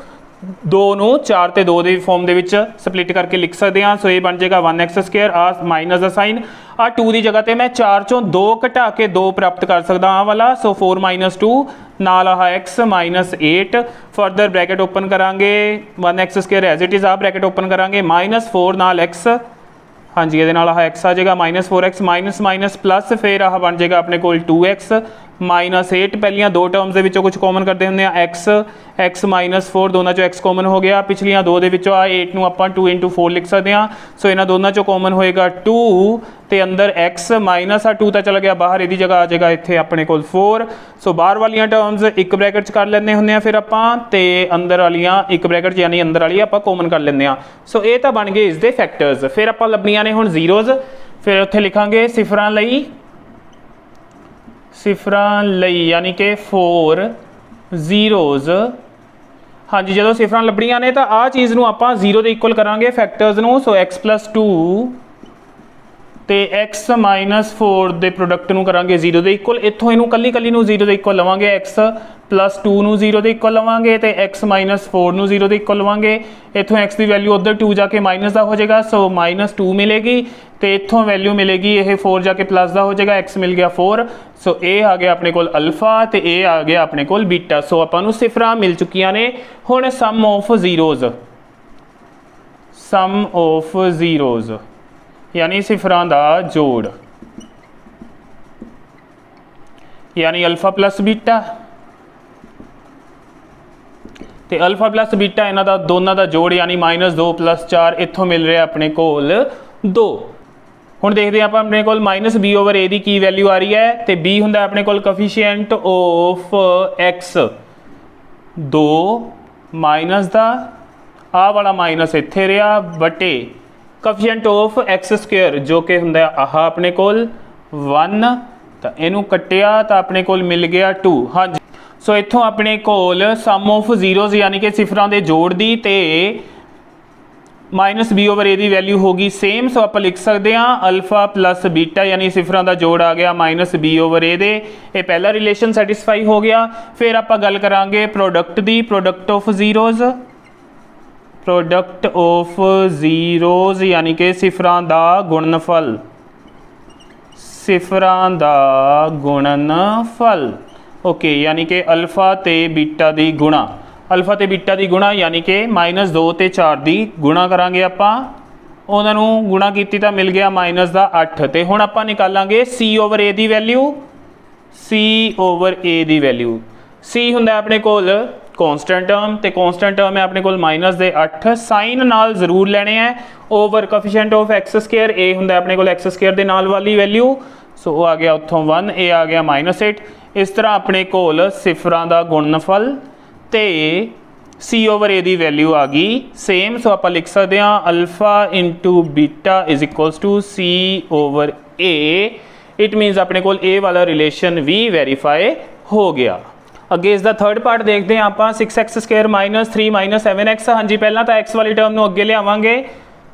2 ਨੂੰ 4 ਤੇ 2 ਦੇ ਫਾਰਮ ਦੇ ਵਿੱਚ ਸਪਲਿਟ ਕਰਕੇ ਲਿਖ ਸਕਦੇ ਹਾਂ। ਸੋ ਇਹ ਬਣ ਜਾਏਗਾ 1x ਸਕੁਅਰ, ਆ ਮਾਈਨਸ ਦਾ ਸਾਈਨ, ਆ 2 ਦੀ ਜਗ੍ਹਾ ਤੇ ਮੈਂ 4 ਚੋਂ 2 ਘਟਾ ਕੇ 2 ਪ੍ਰਾਪਤ ਕਰ ਸਕਦਾ ਆ ਵਾਲਾ। ਸੋ 4 - 2 ਨਾਲ ਆਹ x -8 ਫਰਦਰ ਬ੍ਰੈਕਟ ਓਪਨ ਕਰਾਂਗੇ 1x square as it is, ਆ ਬ੍ਰੈਕਟ ਓਪਨ ਕਰਾਂਗੇ -4 ਨਾਲ x, हाँ जी ये x आ जाएगा -4x माइनस माइनस प्लस, फिर आह बन जाएगा अपने को 2x -8। पहलियां दो टर्म्स के कुछ कॉमन करते होंगे, x -4 दोनों चो x कॉमन हो गया। पिछलियां दो दे विचों आ 8 नूं आपां 2 × 4 लिख सकते हैं। सो इन्हां दोनों चो कॉमन होएगा 2 ते अंदर x माइनस आ 2 तो चला गया बाहर, इहदी जगह आ जाएगा इत्थे अपने कोल 4। सो बाहर वालियां टर्म्स एक ब्रैकेट च कर लैंदे हुंदे आ, फिर आपां ते अंदर वालियां एक ब्रैकेट च यानी अंदर वाली आपां कॉमन कर लैंदे आ। सो ये तो बन गए इसके फैक्टर्स। फिर आपां लभणीਆਂ ने हुण जीरोज़, फिर उत्थे लिखांगे सिफरां लई यानी कि 4 zeros। हाँ जी जो सिफरां लभणीਆਂ ने तो आ चीज़ नूं आपां 0 दे इक्वल करांगे फैक्टर्स नूं। सो x + 2 ਤੇ x - 4 ਦੇ ਪ੍ਰੋਡਕਟ ਨੂੰ ਕਰਾਂਗੇ 0 ਦੇ ਇਕੁਅਲ। ਇੱਥੋਂ ਇਹਨੂੰ ਕੱਲੀ ਕੱਲੀ ਨੂੰ 0 ਦੇ ਇਕੁਅਲ ਲਵਾਂਗੇ, x + 2 ਨੂੰ 0 ਦੇ ਇਕੁਅਲ ਲਵਾਂਗੇ ਤੇ x - 4 ਨੂੰ 0 ਦੇ ਇਕੁਅਲ ਲਵਾਂਗੇ। ਇੱਥੋਂ x ਦੀ ਵੈਲਿਊ ਉਧਰ 2 ਜਾ ਕੇ ਮਾਈਨਸ ਦਾ ਹੋ ਜਾਏਗਾ, ਸੋ -2 ਮਿਲੇਗੀ ਤੇ ਇੱਥੋਂ ਵੈਲਿਊ ਮਿਲੇਗੀ ਇਹ 4 ਜਾ ਕੇ ਪਲੱਸ ਦਾ ਹੋ ਜਾਏਗਾ, x ਮਿਲ ਗਿਆ 4। ਸੋ ਇਹ ਆ ਗਿਆ ਆਪਣੇ ਕੋਲ ਅਲਫਾ ਤੇ ਇਹ ਆ ਗਿਆ ਆਪਣੇ ਕੋਲ ਬੀਟਾ। ਸੋ ਆਪਾਂ ਨੂੰ ਸਿਫਰਾਂ ਮਿਲ ਚੁੱਕੀਆਂ ਨੇ। ਹੁਣ ਸਮ ਆਫ ਜ਼ੀਰੋਜ਼ यानी सिफरां दा जोड़, यानी अल्फा प्लस बीटा ते अल्फा प्लस बीटा इन्हां दा दोनों का जोड़ यानी -2 + 4 इत्थों मिल रहा अपने कोल 2। हुण देखते हैं अपने कोल -b/a की की वैल्यू आ रही है, तो b हुंदा अपने कोल कोफिशिएंट ऑफ x 2 माइनस दा आ वाला माइनस इत्थे रहा बटे कोफिशिएंट ऑफ x स्क्वेयर जो कि हुंदा आह अपने कोल 1, तो इनू कटिया तो अपने कोल मिल गया 2। हाँ जी सो इत्थों अपने कोल सम ऑफ जीरोज़ यानी कि सिफरां दे जोड़ दी ते -b/a की वैल्यू होगी सेम। सो आप लिख सकते हैं अल्फा प्लस बीटा यानी सिफरां का जोड़ आ गया -b/a दे। ये पहला रिलेशन सैटिस्फाई हो गया। फिर आप गल करांगे प्रोडक्ट की, product of zeros, product of zeros यानी कि सिफरां दा गुणनफल, सिफरां दा गुणनफल। ओके यानी कि अल्फा ते बीटा दी गुणा, अल्फा ते बीटा दी गुणा यानी कि -2 ते 4 दी गुणा करांगे आपां, उन्हां नूं गुणा कीती तां मिल गया -8। ते हुण आपां निकालांगे c/a दी वैल्यू, c/a दी वैल्यू। c हुंदा अपने कोल कॉन्स्टेंट टर्म, तो कॉन्स्टेंट टर्म है अपने को -8, साइन नाल जरूर लेने हैं over coefficient of x square, A हुंदा अपने को x स्क्वेयर दे नाल वाली वैल्यू। सो आ गया उत्थों 1, ए आ गया -8। इस तरह अपने कोल सिफरां दा गुणनफल ते c/a दी वैल्यू आ गई सेम। सो आप लिख सकते हैं अल्फा × बीटा = c/a। इट मीनस अपने कोल ए वाला रिलेशन भी वेरीफाई हो गया। अगे इसका थर्ड पार्ट देखते हैं आप 6x स्क्वेयर -3 - 7x। हाँ जी पहला तो x वाली टर्म अगे लियावांगे,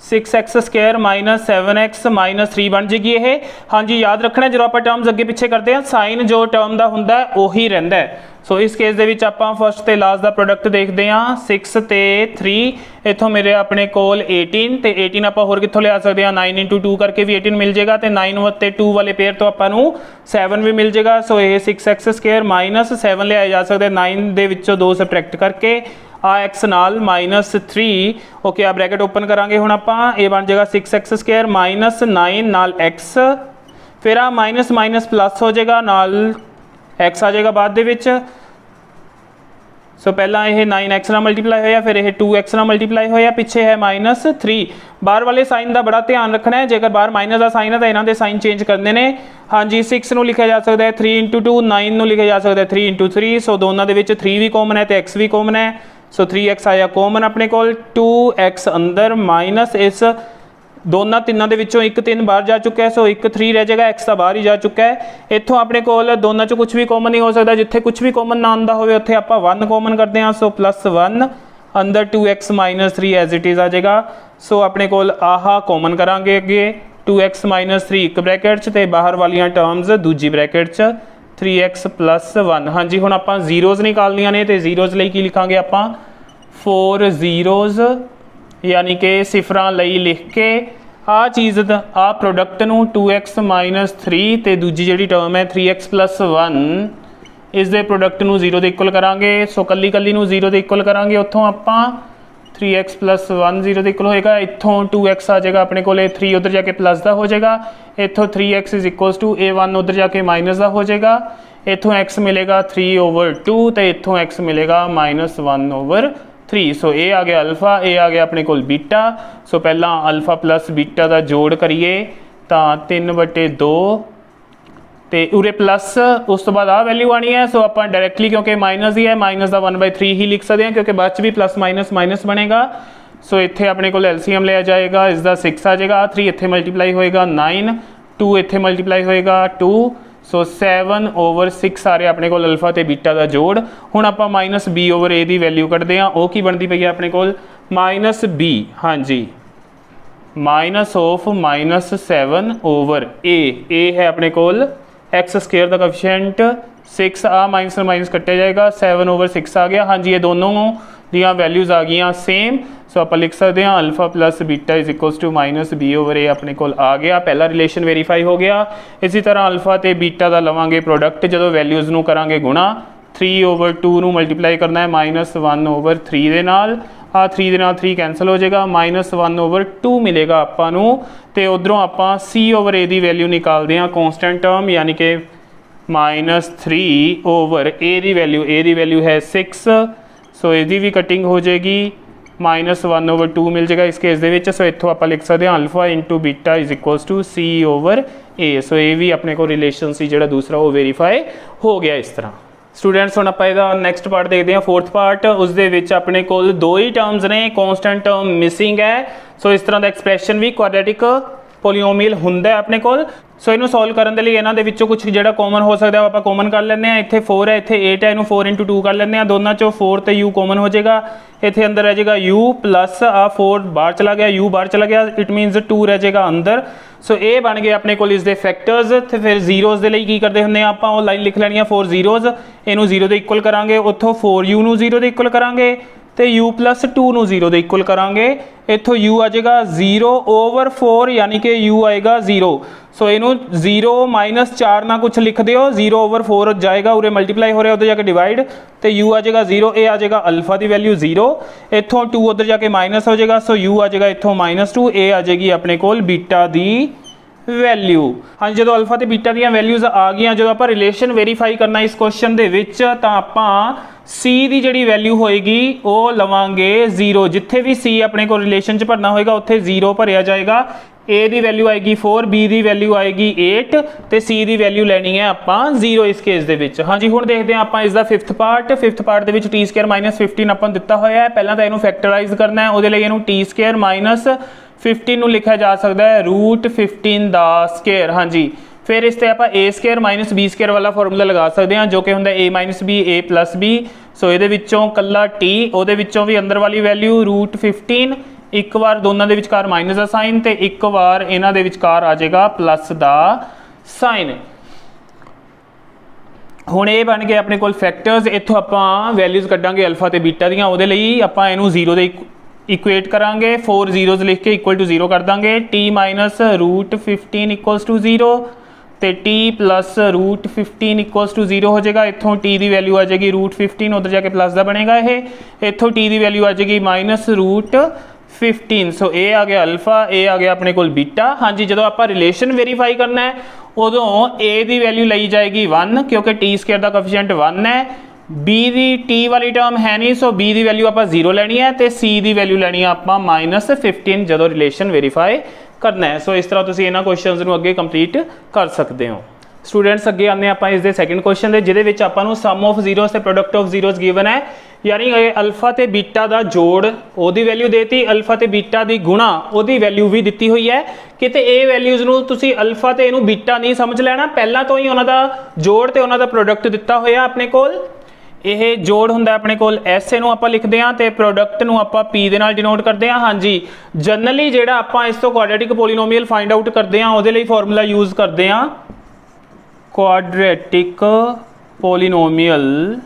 6x स्क्वेयर -7x -3 बन जाएगी ये। हाँ जी याद रखना जो आप टर्म्स अगे पिछे करते हैं साइन जो टर्म का होंदा है उही रहिंदा है। सो इस केस दे विच आपां फर्स्ट ते लास्ट का प्रोडक्ट देखते हैं, 6 ते 3 इत्थों मेरे अपने कोल 18 ते 18 आपां होर कित्थों लिया सकते हैं, 9 × 2 करके भी 18 मिल जाएगा, तो 9 + 2 वाले पेयर तो आपां नूं 7 भी मिल जाएगा। सो ये 6x स्क्वेयर -7 लिया जा सकता है, 9 दे विचों 2 सबट्रैक्ट करके आ x नाल -3। ओके आ ब्रैकेट ओपन करांगे हुण आपां, ये बन जाएगा 6x स्क्वेयर -9 नाल x, फिर आ माइनस माइनस प्लस हो जाएगा नाल x आ जाएगा बाद दे विच। सो पहला यह 9x ना मल्टीप्लाई होया, फिर यह 2x ना मल्टीप्लाई होया, पिछे है -3। बाहर वाले साइन का बड़ा ध्यान रखना है, जेकर बाहर माइनस का साइन है तो इन्हों के साइन चेंज करने ने। हाँ जी 6 नूं लिखा जा सकता है 3 × 2, 9 नूं लिखा जा सकता है 3 × 3। सो दोनों के विच 3 भी कॉमन है तो x भी कॉमन है। सो 3x आया कॉमन अपने कोल, 2x अंदर माइनस इस दोनों तिना के विचों एक 3 बाहर जा चुका है, सो एक 3 रह जाएगा, एक्स तो बाहर ही जा चुका है। इतों अपने कोल दोनों चो कुछ भी कॉमन नहीं हो सकता, जिथे कुछ भी कॉमन ना आंदा होवे उत्थे आपां 1 कॉमन करते हैं, सो +1 अंदर 2x - 3 एज इट इज़ आ जाएगा। सो अपने कोल आह कॉमन करांगे अगे 2x - 3 एक ब्रैकेट च ते बाहर वालियां टर्म्स दूजी ब्रैकेट च 3x + 1। हाँ जी, हुण आपां जीरोज़ निकालनियां ने, ते जीरोज़ लई की लिखांगे आपां 4 जीरोज़, यानी कि सिफरां लई लिख के आ चीज़ आ प्रोडक्ट नूं 2x - 3 ते दूजी जिहड़ी टर्म है 3x + 1 इस दे प्रोडक्ट नूं 0 दे इक्वल करांगे। सो कल्ली कल्ली नूं 0 दे इक्वल करांगे, उत्थों आपां 3x + 1 0 दे इक्वल होएगा। इत्थों 2x आ जाएगा अपने कोले, 3 उधर जाके प्लस का हो जाएगा, इत्थों 3x = a1 उधर जाके माइनस का हो जाएगा, इत्थों x मिलेगा 3/2 तो इत्थों x मिलेगा -1/3। सो ये आ गया अल्फा, ये आ गया अपने कोल बीटा। सो पहला अल्फा प्लस बीटा का जोड़ करिए तो 3/2 तो उरे प्लस, उस तो बाद आ वैल्यू आनी है। सो आप डायरैक्टली क्योंकि माइनस ही है, माइनस का 1/3 ही लिख सकते हैं, क्योंकि बाद भी प्लस माइनस माइनस बनेगा। सो इत्थे अपने को एलसीएम लिया जाएगा, इसका 6 आ जाएगा, 3 इत्थे मल्टीप्लाई होएगा 9, 2 इत्थे मल्टीप्लाई होएगा 2। सो 7/6 आ रहा अपने को अल्फा तो बीटा का जोड़। हुण आप -b/a की वैल्यू कटते हैं, वो की बनती पई है अपने को -b, हाँ जी, -7/a है अपने को x² का कोएफिशिएंट 6 आ माइनस कट्टे जाएगा, 7/6 आ गया। हाँ जी, ये दोनों दियाँ वैल्यूज़ आ गई सेम। सो आप लिख सकते हैं अल्फा प्लस बीटा = -b/a अपने को आ गया, पहला रिलेशन वेरीफाई हो गया। इसी तरह अल्फा तो बीटा का लवांगे प्रोडक्ट, जो वैल्यूज़ नूं करांगे गुणा 3/2 नूं मल्टीप्लाई करना है -1/3 दे नाल, आ 3 दे नाल 3 कैंसल हो जाएगा, -1/2 मिलेगा आपां नूं। ते उधरों आपां c/a की वैल्यू निकालते हैं कॉन्स्टेंट टर्म, यानी कि -3/a की वैल्यू है 6। सो इसकी भी कटिंग हो जाएगी, -1/2 मिल जाएगा इस केस दे विच। सो इत्थों आप लिख सकते हैं अल्फा × बीटा = c/a। सो ये भी अपने को रिलेशन सी जो दूसरा वो वेरीफाई हो गया इस तरह। स्टूडेंट्स हुण आपां इहदा नैक्सट पार्ट देखते हैं, 4th पार्ट। उस दे विच अपने कोल 2 ही टर्म्स ने, कॉन्स्टेंट टर्म मिसिंग है। सो इस तरह का एक्सप्रैशन भी क्वाड्रेटिक पोलीनोमियल हुंदा है अपने कोल। सो इनू सॉल्व करने के लिए इन्हां दे विचों कुछ जिहड़ा कॉमन हो सकता है आप कॉमन कर लेंगे। इत्थे 4 है, इत्थे 8 है, इनू 4 × 2 कर लेंगे, दोनों चो 4 तो u कॉमन हो जाएगा। इत्थे अंदर रह जाएगा u प्लस आ 4 बाहर चला गया, u बाहर चला गया, इट मीनस 2 रह जाएगा अंदर। सो ये बन गए अपने कोल इसके फैक्टर्स। तो फिर जीरोज़ के लिए की करते होंगे आप, वो लाइन लिख लैनी 4 जीरोज़, इनू 0 के इक्वल करांगे, उत्थों 4u नू 0 के इक्वल करांगे, तो u + 2 नू 0 के इक्वल करांगे। इत्थों u आ जाएगा 0/4, यानी कि u आएगा 0। सो इनू 0 - 4 ना कुछ लिख दियो, 0/4 जाएगा, उरे मल्टीप्लाई हो रहा है उधर जाके डिवाइड, तो u आ जाएगा 0। ये आ जाएगा अल्फा की वैल्यू 0, इत्थों 2 उधर जाके माइनस हो जाएगा, सो u आ जाएगा इत्थों -2। ये आ जाएगी अपने कोल बीटा की वैल्यू। हाँ, जो अल्फा तो बीटा दी वैल्यूज़ आ गई, जो आप रिलेशन वेरीफाई करना इस क्वेश्चन दे विच, तां आपां सी की जिहड़ी वैल्यू होएगी वो लवांगे 0। जिथे भी सी अपने को रिलेशन च भरना होएगा उत्थे 0 भरिया जाएगा। ए की वैल्यू आएगी 4, बी की वैल्यू आएगी 8 तो सी की वैल्यू लैनी है आपां 0 इस केस दे विच। हाँ जी, हुण देखते हैं आपां इसका 5th पार्ट। 5th पार्ट दे विच t² - 15 आपां दिता होया है। पहला तो इहनूं फैक्टराइज करना है, उहदे लई इहनूं t² - 15 नूं लिखा जा सकता है √15 दा स्केयर। हाँ जी, फिर इस आप a² - b² वाला फॉर्मूला लगा सकते हैं, जो कि होंदा a - b a + b। सो ये कला t, उहदे विचों भी अंदर वाली वैल्यू √15, एक बार दोनों के विचकार माइनस का साइन, तो एक बार इन्हां दे विचकार आ जाएगा प्लस का साइन। हुण ये बन गए अपने कोल फैक्टर्स। इत्थों आपां वैल्यूज़ कड्डांगे अल्फा ते बीटा दियां, उहदे लई आपां इहनूं 0 दे इक्वेट करांगे, 4 जीरोज़ लिख के इक्वल टू 0 कर देंगे, t - √15 = 0 तो t + √15 = 0 हो जाएगा। इत्थों t की वैल्यू आ जाएगी √15, उधर जाके प्लस का बनेगा ये, इत्थों t की वैल्यू आ जाएगी -√15। सो ये आ गया अल्फा, ये आ गया अपने कोल बीटा। हाँ जी, जो आप रिलेशन वेरीफाई करना है उदों a की वैल्यू ली जाएगी 1, क्योंकि t² का कोएफिशिएंट 1 है। b की t वाली टर्म है नहीं, सो b की वैल्यू आप 0 लैनी है, तो c की वैल्यू लैनी है आप -15 जो रिलेशन वेरीफाई करना है। सो इस तरह तुसीं इन्हां क्वेश्चनस नूं अगे कंप्लीट कर सकते हो। स्टूडेंट्स अगे आने आप इसके सैकेंड क्वेश्चन दे, जिहदे विच आपां नूं सम ऑफ जीरोज़ ते प्रोडक्ट ऑफ जीरोज़ गिवन है। यानी अल्फा ते बीटा का जोड़ ਉਹਦੀ वैल्यू देती, अल्फा ते बीटा की गुणा ਉਹਦੀ वैल्यू भी दी हुई है। किते ਇਹ वैल्यूज़ ਨੂੰ ਤੁਸੀਂ अल्फा ਤੇ ਇਹਨੂੰ बीटा नहीं समझ लेना, पहला तो ही ਉਹਨਾਂ ਦਾ जोड़ ਤੇ ਉਹਨਾਂ ਦਾ प्रोडक्ट ਦਿੱਤਾ ਹੋਇਆ ਆਪਣੇ ਕੋਲ। ਇਹ जोड़ ਹੁੰਦਾ ਆਪਣੇ ਕੋਲ S, ਇਹਨੂੰ ਆਪਾਂ ਲਿਖਦੇ ਹਾਂ ਤੇ प्रोडक्ट ਨੂੰ ਆਪਾਂ P ਦੇ ਨਾਲ ਡਿਨੋਟ ਕਰਦੇ ਹਾਂ। ਹਾਂਜੀ, ਜਨਰਲੀ ਜਿਹੜਾ ਆਪਾਂ ਇਸ ਤੋਂ ਕੁਆਡਰੇਟਿਕ ਪੋਲੀਨੋਮੀਅਲ फाइंड आउट करते हैं ਉਹਦੇ ਲਈ ਫਾਰਮੂਲਾ यूज़ करते हैं ਕੁਆਡਰੇਟਿਕ ਪੋਲੀਨੋਮੀਅਲ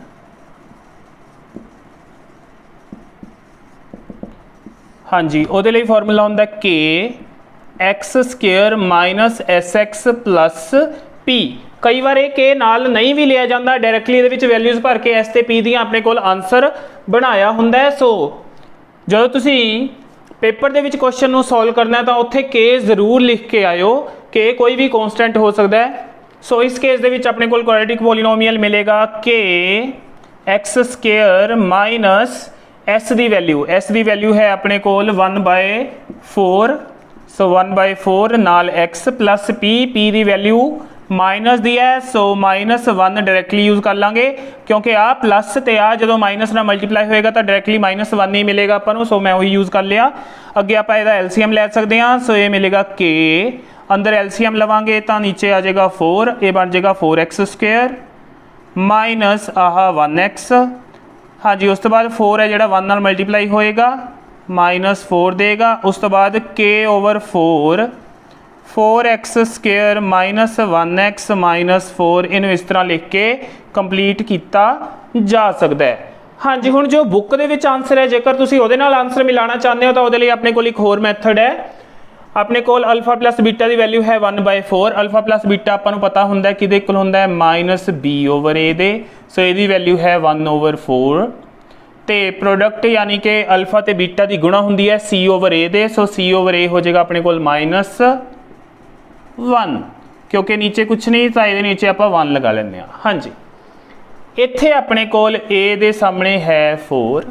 हाँ जी, ਉਹਦੇ ਲਈ ਫਾਰਮੂਲਾ ਹੁੰਦਾ k x² minus sx plus p। कई बार ये k नाल नहीं भी लिया जाता, डायरैक्टली ਇਹਦੇ ਵਿੱਚ वैल्यूज़ भर के s ਤੇ p ਦੀਆਂ ਆਪਣੇ ਕੋਲ आंसर बनाया ਹੁੰਦਾ है। सो ਜਦੋਂ ਤੁਸੀਂ पेपर ਦੇ ਵਿੱਚ क्वेश्चन ਨੂੰ सॉल्व करना है तो ਉੱਥੇ k ਜ਼ਰੂਰ लिख के आयो, k कोई भी कॉन्स्टेंट हो सकता है। सो इस केस ਦੇ ਵਿੱਚ ਆਪਣੇ ਕੋਲ ਕੁਆਡਰੇਟਿਕ ਪੋਲੀਨੋਮੀਅਲ मिलेगा k x² माइनस S ਦੀ वैल्यू है अपने कोल 1/4। सो 1/4 नाल x प्लस p की वैल्यू माइनस दी है। सो -1 डायरैक्टली यूज़ कर लाँगे क्योंकि आ प्लस तो आ जो माइनस ना मल्टीप्लाई होएगा तो डायरैक्टली -1 ही मिलेगा अपन। सो मैं वही यूज़ कर लिया। अगे आप इसका LCM ले सकते हैं। सो ये मिलेगा k, अंदर LCM लवांगे तो नीचे आ जाएगा 4, ये बन जाएगा 4x² माइनस आह 1x। हाँ जी, उस तो बाद 4 है जोड़ा 1 नाल मल्टीप्लाई होएगा, -4 देगा। उस तो बाद k/4 4x² minus 1x minus 4 इनू इस तरह लिख के कंप्लीट किया जा सकता है। हाँ जी, हुण जो बुक दे विच आंसर है, जेकर तुसीं उहदे नाल आंसर मिलाना चाहते हो तो उहदे लई अपने कोल एक होर मैथड है। अपने कोल अल्फा प्लस बीटा की वैल्यू है 1/4। अल्फा प्लस बीटा आपां नूं पता हुंदा है किहदे कोल हुंदा है -b/a दे। सो इहदी वैल्यू है 1/4 तो प्रोडक्ट यानी कि अल्फा तो बीटा की गुणा हुंदी है c/a दे। सो c/a हो जाएगा अपने कोल -1 क्योंकि नीचे कुछ नहीं तो ये नीचे आप 1 लगा लेंगे। हाँ जी, इत्थे अपने कोल a दे सामने है 4,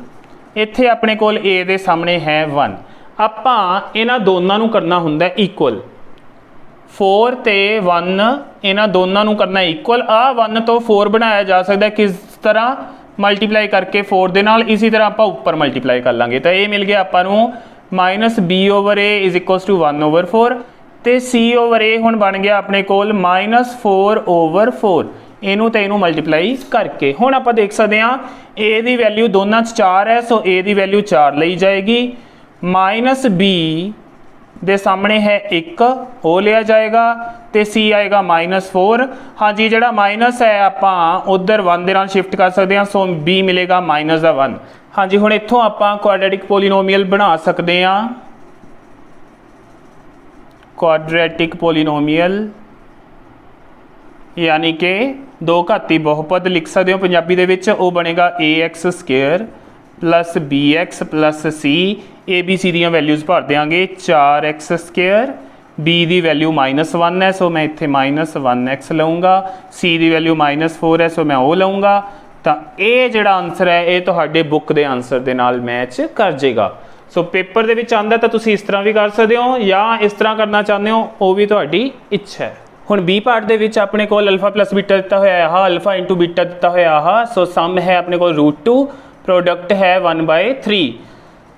इत्थे अपने कोल a दे सामने है 1। आपां इन्हां दोनों नूं करना हुंदा है इक्वल, 4 ते 1 इन्हां दोनों नूं करना इक्वल। आ 1 तो 4 बनाया जा सकता है किस तरह, मल्टीप्लाई करके 4 दे नाल। इसी तरह आप ऊपर मल्टीप्लाई कर लाँगे तो ये मिल गया आपां -b/a इज इक्वल्स टू 1/4 तो c/a हुण बन गया अपने कोल -4/4। इनू तो इनू मल्टीप्लाई करके हुण आपां देख सकते हैं a की वैल्यू दोनों 4 है। सो a की वैल्यू 4 लई जाएगी, -b दे सामने है 1 वो लिया जाएगा तो c आएगा -4। हाँ जी, जड़ा माइनस है आपां उधर 1 दे नाल शिफ्ट कर सकते हैं। सो b मिलेगा -1। हाँ जी, हुण इत्थों आपां क्वाड्रेटिक पॉलीनोमियल बना सकते हैं। क्वाड्रेटिक पॉलीनोमियल यानी कि दो घाती बहुपद लिख सकते हो पंजाबी दे विच, वो बनेगा ax² plus bx plus c। A b c दियां वैल्यूज़ भर देंगे 4x², b की वैल्यू -1 है। सो मैं इत्थे -1x लऊँगा, c की वैल्यू -4 है। सो मैं वो लऊँगा। तो ये जिहड़ा आंसर है ये तुहाडे बुक के आंसर दे नाल मैच कर जाएगा। सो पेपर दे विच आंदा तो तुसीं इस तरह भी कर सकते हो या इस तरह करना चाहते हो, वो भी तुहाडी इच्छा है। हुण बी पार्ट दे विच अपने कोल अल्फा प्लस बीटा दिता होया है, अल्फा इंटू बीटा दिता होया है। सो सम है अपने कोल √2, प्रोडक्ट है 1/3।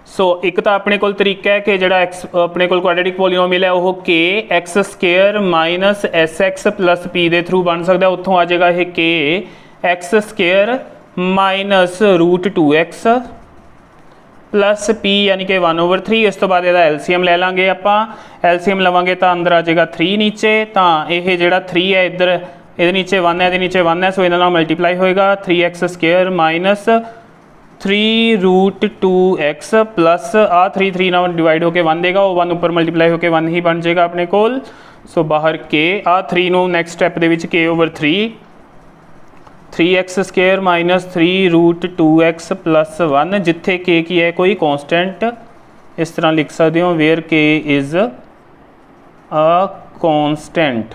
सो एक तो अपने कोल तरीका है कि जिहड़ा एक्स अपने कोल क्वाड्रेटिक पॉलीनोमियल है वह k x² minus sx plus p के थ्रू बन सकता है। उत्थों आ जाएगा यह k x² minus √2x plus p यानी कि 1/3। इस तो बाद इसका LCM ले लाँगे आपां, LCM लवांगे तो अंदर आ जाएगा 3 नीचे। तो यह जिहड़ा 3 है इधर ये नीचे 1 है, ये नीचे 1 है। सो इहदे नाल मल्टीप्लाई होएगा 3x² माइनस 3√2x प्लस आ 3 नाल डिवाइड होकर 1 देगा, वो 1 ऊपर मल्टीप्लाई होकर 1 ही बन जाएगा अपने कोल। सो बाहर k आ 3 नूं नैक्सट स्टैप दे विच k/3 3x² minus 3√2x plus 1, जिथे k की है कोई कॉन्स्टेंट इस तरह लिख सकते हो where k is a constant.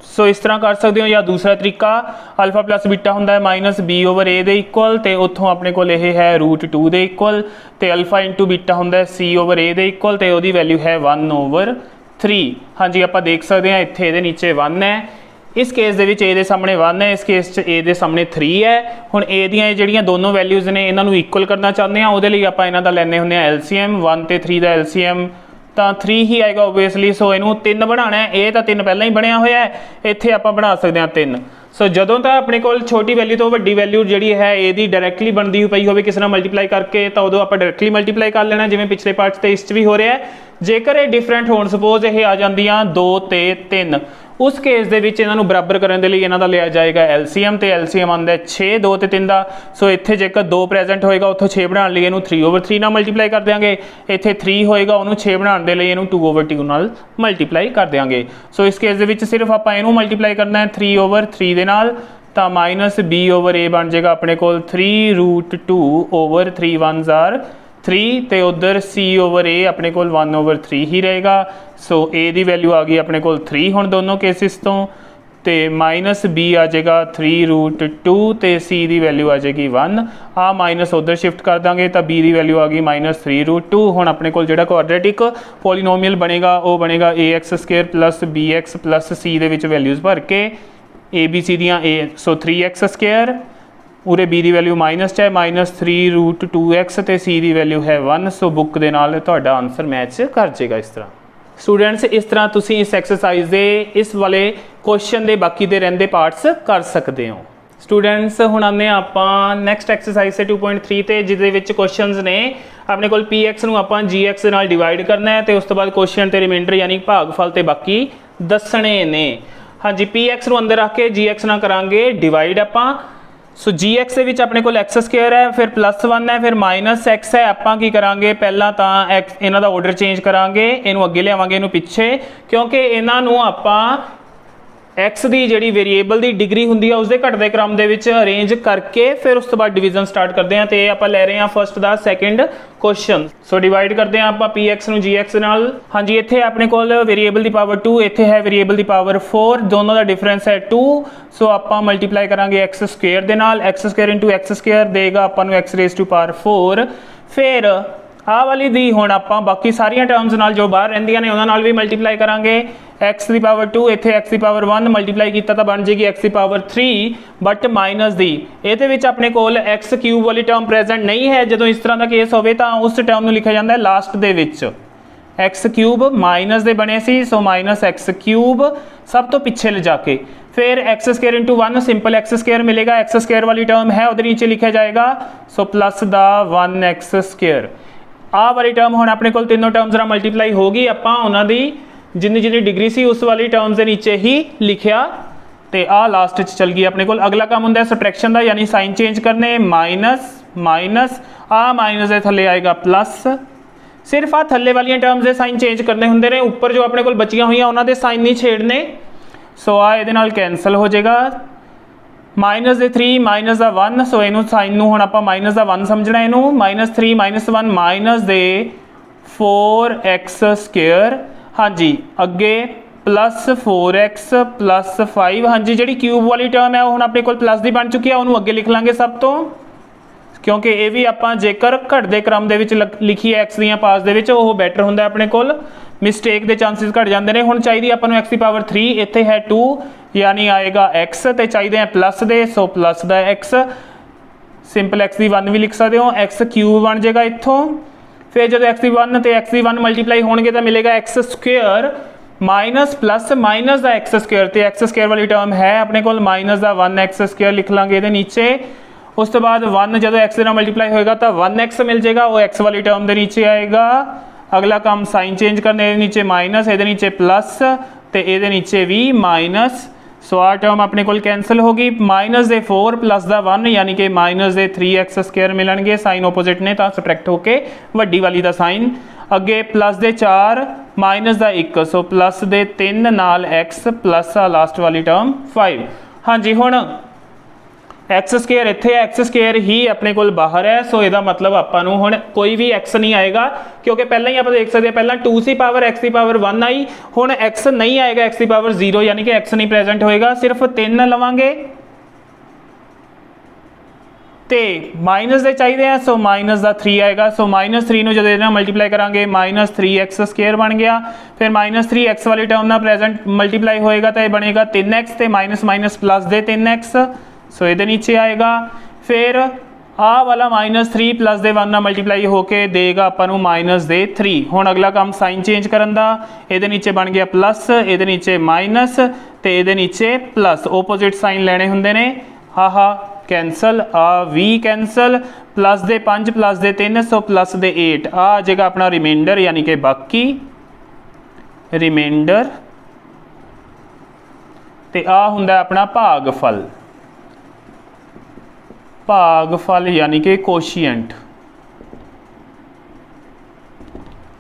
So इस तरह कर सकते हो। या दूसरा तरीका अल्फा प्लस बीटा होंदा है -b/a दे इक्वल, तो उत्थों अपने को यह है √2 दे इक्वल, तो अल्फा इंटू बीटा होंदा है c/a दे इक्वल, तो वैल्यू है 1/3। हाँ जी, आप देख सकते हैं इत्थे इहदे नीचे 1 है, इस केस दे विच ए दे सामने 1 है, इस केस च ए दे सामने 3 है। हुण ए दियां जिहड़ियां दोनों वैल्यूज़ ने इन्हां नूं इक्वल करना चाहते हैं, उहदे लई आपां इन्हां दा लैंदे हुंदे आ एलसीएम। 1 ते 3 दा एलसीएम तो 3 ही आएगा ओबवियसली। सो इनू 3 बनाना है, ए तो 3 पहला ही बनया होया है, इत्थे आपां बना सकते हैं 3। सो जदों तक अपने कोल छोटी वैल्यू तो वड्डी वैल्यू जिहड़ी है ए दी डायरैक्टली बनती पई होवे किसी नाल मल्टीप्लाई करके, तो उदों आपां डायरैक्टली मल्टीप्लाई कर लेना, जिवें पिछले पार्ट ते इस भी हो रहा है। जेकर ये डिफरेंट होण, सपोज ये आ जांदियां 2 ते 3, उस केस दे विच इन्हां नूं बराबर करने लई इन्हां दा लिया जाएगा एलसीएम, ते एलसीएम आंदा 6 2 ते 3 दा। सो इत्थे जेकर 2 प्रेजेंट होएगा उत्थों 6 बनाने लई इहनूं 3/3 नाल मल्टीप्लाई कर देंगे, इत्थे 3 होएगा उहनूं 6 बनाने दे लई इहनूं 2/2 नाल मल्टीप्लाई कर देंगे। सो इस केस दे विच सिर्फ आपां इहनूं मल्टीप्लाई करना है 3/3 दे नाल, तो माइनस b/a बन जाएगा अपने कोल 3√2/3 1s आर 3, तो उधर c/a अपने कोल 1/3 ही रहेगा। सो a की वैल्यू आ गई अपने कोल 3 हुण दोनों केसिस तो, ते माइनस b आ जाएगा 3√2 ते c की वैल्यू आ जाएगी 1। आ माइनस उधर शिफ्ट कर देंगे तो b की वैल्यू आ गई -3√2। हुण अपने कोल जिहड़ा क्वाड्रेटिक पॉलीनोमियल बनेगा वो बनेगा ax² plus bx plus c दे विच वैल्यूज़ भर के ए बी सी दियां ए, सो 3x², उरे बी की वैल्यू माइनस है -3√2x तो सी की वैल्यू है 1। सो बुक के नाल तुहाडा आंसर मैच कर जाएगा। इस तरह स्टूडेंट्स इस तरह तुसीं इस एक्सरसाइज के इस वाले क्वेश्चन के बाकी दे रहिंदे पार्ट्स कर सकते हो। स्टूडेंट्स हुण आने आपां नैक्सट एक्सरसाइज से 2.3 ते जिहदे विच क्वेश्चनस ने अपने कोल px नूं आपां gx दे नाल डिवाइड करना है, तो उस तो बाद क्वेश्चन ते रिमाइंडर यानी भागफल ते बाकी दसणे ने। हाँ जी, px नूं अंदर रख के gx नाल करांगे डिवाइड आपां। सो gx दे विच अपने कोल x² है, फिर +1 है, फिर -x है। आपां की करांगे पहला तां x इन्हां दा ऑर्डर चेंज करांगे, इनू अगे लियावांगे इनू पिछे, क्योंकि इन्हां नूं आपां x की जिहड़ी वेरीएबल की डिग्री हुंदी है उसके घटदे क्रम दे विच अरेंज करके फिर उस तो बाद डिवीजन स्टार्ट करते हैं। तो ये आपां लै रहे हैं फर्स्ट दा सैकेंड क्वेश्चन। सो डिवाइड करते हैं आपां px नूं gx नाल। हाँ जी, इत्थे अपने कोल वेरीएबल की पावर 2, इत्थे है वेरीएबल की पावर 4, दोनों का डिफरेंस है 2। सो आपां मल्टीप्लाई करांगे x² दे नाल, x² × x² देगा आपां नूं x⁴। फिर आ वाली दी हुण आपां बाकी सारियां टर्म्स नाल जो बाहर रहिंदियां ने उहनां नाल भी मल्टीप्लाई करांगे। x की पावर 2 इत्थे x की पावर 1 मल्टीप्लाई किया तो बन जाएगी x की पावर 3, बट माइनस दी इहदे विच अपने कोल x³ वाली टर्म प्रेजेंट नहीं है। जदों इस तरह का केस होवे तां उस टर्म नूं लिखिया जांदा है लास्ट दे विच, x³ माइनस दे बने सी, सो -x³ सब तो पिछे ले जाके फिर x² × 1 सिंपल x² मिलेगा, x² वाली टर्म है उधर नीचे लिखा जाएगा, सो प्लस दा 1x²। आ वाली टर्म हुण अपने कोल तीनों टर्म्स नाल मल्टीप्लाई होगी, आपां उन्हां दी जिन्नी जिन्नी डिग्री सी उस वाली टर्म्स के नीचे ही लिखिया, तो आ लास्ट च चल गई अपने कोल। अगला काम हुंदा है सबट्रैक्शन का, यानी साइन चेंज करने, माइनस माइनस आ माइनस के थले आएगा प्लस। सिर्फ आ थले वाली टर्म्स के साइन चेंज करने होंगे ने, उपर जो अपने कोल बचिया हुई उन्होंने साइन नहीं छेड़ने। सो आ ये नाल कैंसल हो जाएगा, -3 -1, सो इनू साइन नूं हुण आपां -1 समझना, इनू -3 -1 -4x²। हाँ जी, अगे +4x + 5। हाँ जी, जी क्यूब वाली टर्म है हुण अपने कोल प्लस की बन चुकी है, उन्होंने अगे लिख लांगे सब तो, क्योंकि ये भी आपां जेकर घटदे क्रम दे विच लिखीए x दियां पास दे विच वो बैटर हुंदा अपने कोल, मिसटेक के चांसिस घट जाते हैं। हुण चाहिए आपां नूं x की पावर 3, इत्थे है 2 यानी आएगा x, तो चाहिए हैं प्लस दे, सो प्लस दा x, सिंपल x की 1 भी लिख सकते हो, x³ बन जाएगा इत्थों। फिर जो x की 1 तो x की 1 मल्टीप्लाई होंगे तो मिलेगा x² माइनस प्लस माइनस का x², तो x² वाली टर्म है अपने को माइनस का 1x² लिख लांगे ये नीचे। उस तो बाद 1 जो x के नाल मल्टीप्लाई होएगा तो 1x मिल जाएगा, वो x वाली टर्म के नीचे आएगा। अगला काम साइन चेंज करने, नीचे माइनस, ये नीचे प्लस, तो ये नीचे भी माइनस। सो आ टर्म अपने को कैंसल होगी, -4 प्लस दा 1 यानी कि -3x² मिलणगे, साइन ओपोजिट ने तो सबट्रैक्ट होके वड्डी वाली दा साइन। अगे प्लस दे 4 माइनस दा 1, सो प्लस दे 3 नाल x प्लस आ लास्ट वाली टर्म 5। हाँ जी, हुण x² इत्थे है, x² ही अपने को बाहर है, सो इसका मतलब आपां नूं हुण कोई भी x नहीं आएगा, क्योंकि पहला ही आप देख सकते हैं पहला 2 की पावर x की पावर 1 आई, हुण x नहीं आएगा, x की पावर 0 यानी कि x नहीं प्रेजेंट होएगा, सिर्फ 3 लवांगे ਤੇ ਮਾਈਨਸ ਦੇ ਚਾਹੀਦੇ ਆ, ਸੋ ਮਾਈਨਸ ਦਾ 3 ਆएगा। ਸੋ -3 ਨੂੰ ਜਦੋਂ ਇਹਦੇ ਨਾਲ ਮਲਟੀਪਲਾਈ ਕਰਾਂਗੇ -3x² ਬਣ ਗਿਆ। ਫਿਰ -3x ਵਾਲੀ ਟਰਮ ਨਾਲ ਪ੍ਰੈਜ਼ੈਂਟ ਮਲਟੀਪਲਾਈ ਹੋਏਗਾ ਤਾਂ ਇਹ ਬਣੇਗਾ 3x ਤੇ ਮਾਈਨਸ ਮਾਈਨਸ प्लस ਦੇ 3x, ਸੋ ਇਹਦੇ ਨੀਚੇ ਆएगा। फिर आ वाला -3 प्लस दे 1 ਨਾਲ ਮਲਟੀਪਲਾਈ ਹੋ ਕੇ ਦੇਗਾ ਆਪਾਂ ਨੂੰ -3। ਹੁਣ ਅਗਲਾ ਕੰਮ ਸਾਈਨ ਚੇਂਜ ਕਰਨ ਦਾ, ਇਹਦੇ ਨੀਚੇ ਬਣ ਗਿਆ ਪਲੱਸ, ਇਹਦੇ ਨੀਚੇ ਮਾਈਨਸ ਤੇ ਇਹਦੇ ਨੀਚੇ ਪਲੱਸ, ਓਪੋजिट ਸਾਈਨ ਲੈਣੇ ਹੁੰਦੇ ਨੇ। ਆਹਾ कैंसल, आ भी कैंसल, प्लस दे 5 प्लस दे 3 सो प्लस दे 8 आ जाएगा अपना रिमाइंडर यानी कि बाकी रिमाइंडर ते आ हुंदा अपना भागफल, भागफल यानी कि कोशिएंट।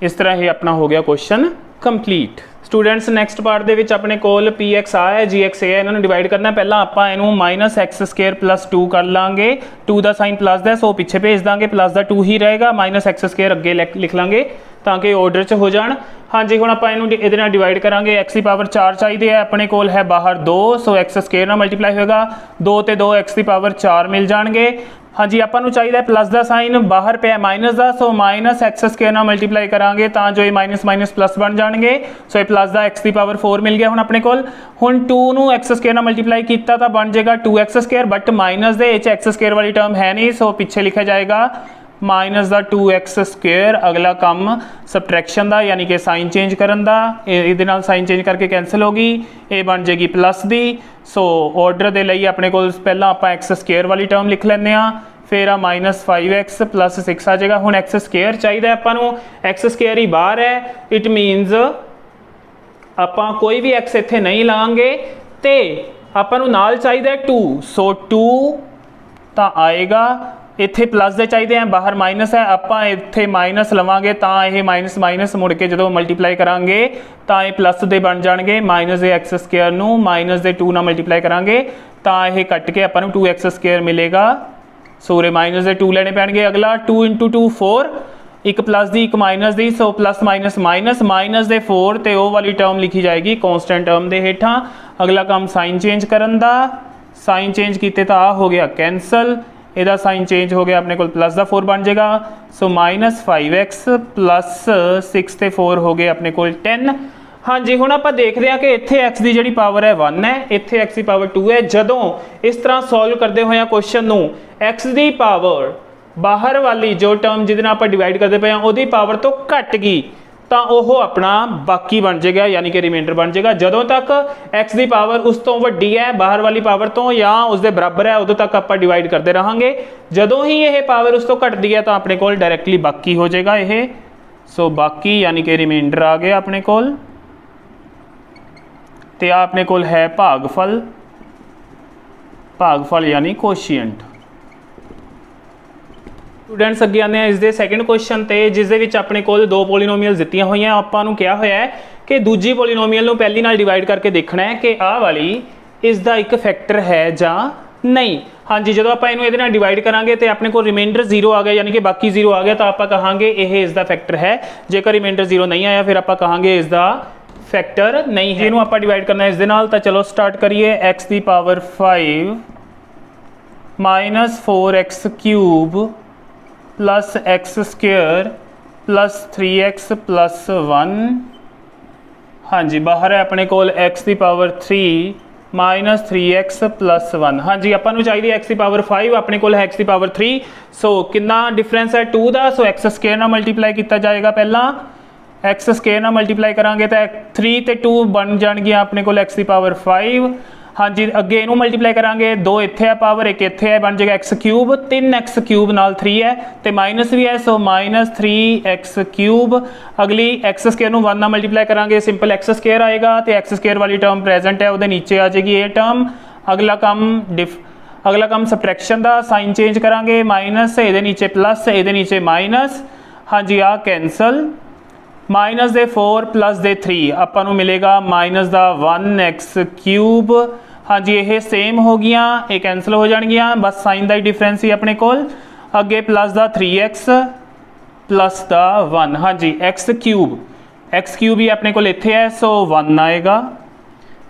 इस तरह ये अपना हो गया question complete. Students next part दे विच अपने कोल पी एक्स आ है, जी एक्स ए है, इन्होंने डिवाइड करना। पहला आपां इनू -x² + 2 कर लांगे, 2 का साइन प्लस दा सो पिछे भेज देंगे, प्लस का 2 ही रहेगा, -x² अगे लिख लांगे ताकि ऑर्डर च हो जाए। हाँ जी, हुण आपां इनू इहदे नाल डिवाइड करांगे। x की पावर 4 चाहिए है, अपने कोल है बाहर 2 सो x² नाल मल्टीप्लाई होएगा, 2 ते 2 x की पावर 4 मिल जाएंगे। हाँ जी, आपां नूं चाहिए प्लस का साइन, बाहर पे माइनस का, सो -x² नाल मल्टीप्लाई करांगे तो जो ये माइनस माइनस प्लस बन जाएंगे। सो ये प्लस का x की पावर 4 मिल गया। हुण अपने कोल हुण 2 नूं x² नाल मल्टीप्लाई किया तो बन जाएगा 2x², but minus they x² वाली टर्म है नहीं, सो पीछे लिखा जाएगा -2x²। अगला काम सबट्रैक्शन का यानी कि साइन चेंज करन दा, इहदे नाल साइन चेंज करके कैंसल होगी, ये बन जाएगी प्लस दी। सो ऑर्डर दे लई अपने को पहला आपां x² वाली टर्म लिख लैंदे आ, फिर आ -5x + 6 आ जाएगा। हुण x² चाहिए आपां नूं, x² ही बाहर है, इट मीनस आपां कोई भी x इत्थे नहीं लांगे ते आपां नूं नाल चाहिए 2, सो 2 तां आएगा। इत्थे प्लस दे चाहिए हैं, बाहर माइनस है, आपां इत्थे माइनस लवांगे तां ये माइनस माइनस मुड़ के जो मल्टीप्लाई करांगे तां ये प्लस दे बन जाणगे। -x² नूं -2 नाल मल्टीप्लाई करांगे तां ये कट के आपां नूं 2x² मिलेगा, सो उरे -2 लेने पैणगे। अगला 2 × 2 4, एक प्लस दी एक माइनस दी, so plus minus minus, minus दे 4 ते वो वाली टर्म लिखी जाएगी कॉन्स्टेंट टर्म दे हेठां। अगला काम साइन चेंज करन दा, साइन चेंज कीते तो आ हो गया कैंसल, ਇਹਦਾ साइन चेंज हो गया, अपने को प्लस का 4 बन जाएगा। सो -5x + 6 ते 4 हो गए अपने को 10। हाँ जी, हुण आपां देखते हैं कि इत्थे x की जिहड़ी पावर है 1 है, इत्थे x की पावर 2 है। जदों इस तरह सॉल्व करते हुए क्वेश्चन नूं x की पावर बाहर वाली जो टर्म जिहदे नाल आपां डिवाइड करते पे उहदी पावर तो घट गई तो वह अपना बाकी बन जाएगा यानी कि रिमाइंडर बन जाएगा। जदों तक x की पावर उस तो वड्डी है बाहर वाली पावर तो या उसके बराबर है उदों तक आप डिवाइड करते रहेंगे। जदों ही यह पावर उस तो घटती है तो अपने को डायरैक्टली बाकी हो जाएगा यह। सो बाकी यानी कि रिमाइंडर आ गया अपने को, तो अपने को है भागफल, भागफल यानी कोशिएंट। स्टूडेंट्स अगे आने इस दे सैकेंड क्वेश्चन ते, जिस दे विच अपने कोल 2 पोलीनोमीअल दित्तियां होईयां। आपां नूं क्या होया है कि दूजी पोलीनोमीअल नूं पहली नाल डिवाइड करके देखना है कि आ वाली इसका एक फैक्टर है जां नहीं। हाँ जी, जो आप इहनूं इहदे नाल डिवाइड करांगे तो अपने को रिमाइंडर 0 आ गया यानी कि बाकी 0 आ गया, तो आप कहांगे यह इसका फैक्टर है। जेकर रिमाइंडर 0 नहीं आया फिर आप कहांगे इसका फैक्टर नहीं है। इहनूं आपां डिवाइड करना है इसदे नाल, तो चलो स्टार्ट करिए। x की पावर 5 -4x³ + x² + 3x + 1। हाँ जी, बाहर है अपने को x की पावर 3 -3x + 1। हाँ जी, आपां नूं चाहिए x की पावर 5, अपने को है x की पावर 3। सो कितना डिफरेंस है 2 का, सो x² नाल मल्टीप्लाई किया जाएगा। पहला x² नाल मल्टीप्लाई करांगे तो 3 ते 2 बन जाएगी अपने को x की पावर 5। हाँ जी, अगे इनू मल्टीप्लाई करांगे, 2 इत्थे है पावर, एक इत्थे है, बन जाएगा x³ 3x³ नाल 3 है तो माइनस भी है, सो -3x³। अगली x² नूं 1 नाल मल्टीप्लाई करांगे, सिंपल x² आएगा तो x² वाली टर्म प्रेजेंट है, वो नीचे आ जाएगी ये टर्म। अगला काम सबट्रैक्शन का, साइन चेंज करांगे, माइनस ये नीचे प्लस, ये नीचे माइनस। हाँ जी, आ कैंसल, -4 + 3 आपां नूं मिलेगा -1x³। हाँ जी, ये सेम हो गया, ये कैंसल हो जाएगियां, बस साइन का ही डिफरेंस ही अपने को। अगे प्लस का 3x प्लस का 1। हाँ जी, x³ ही अपने को इत्थे है, सो 1 आएगा।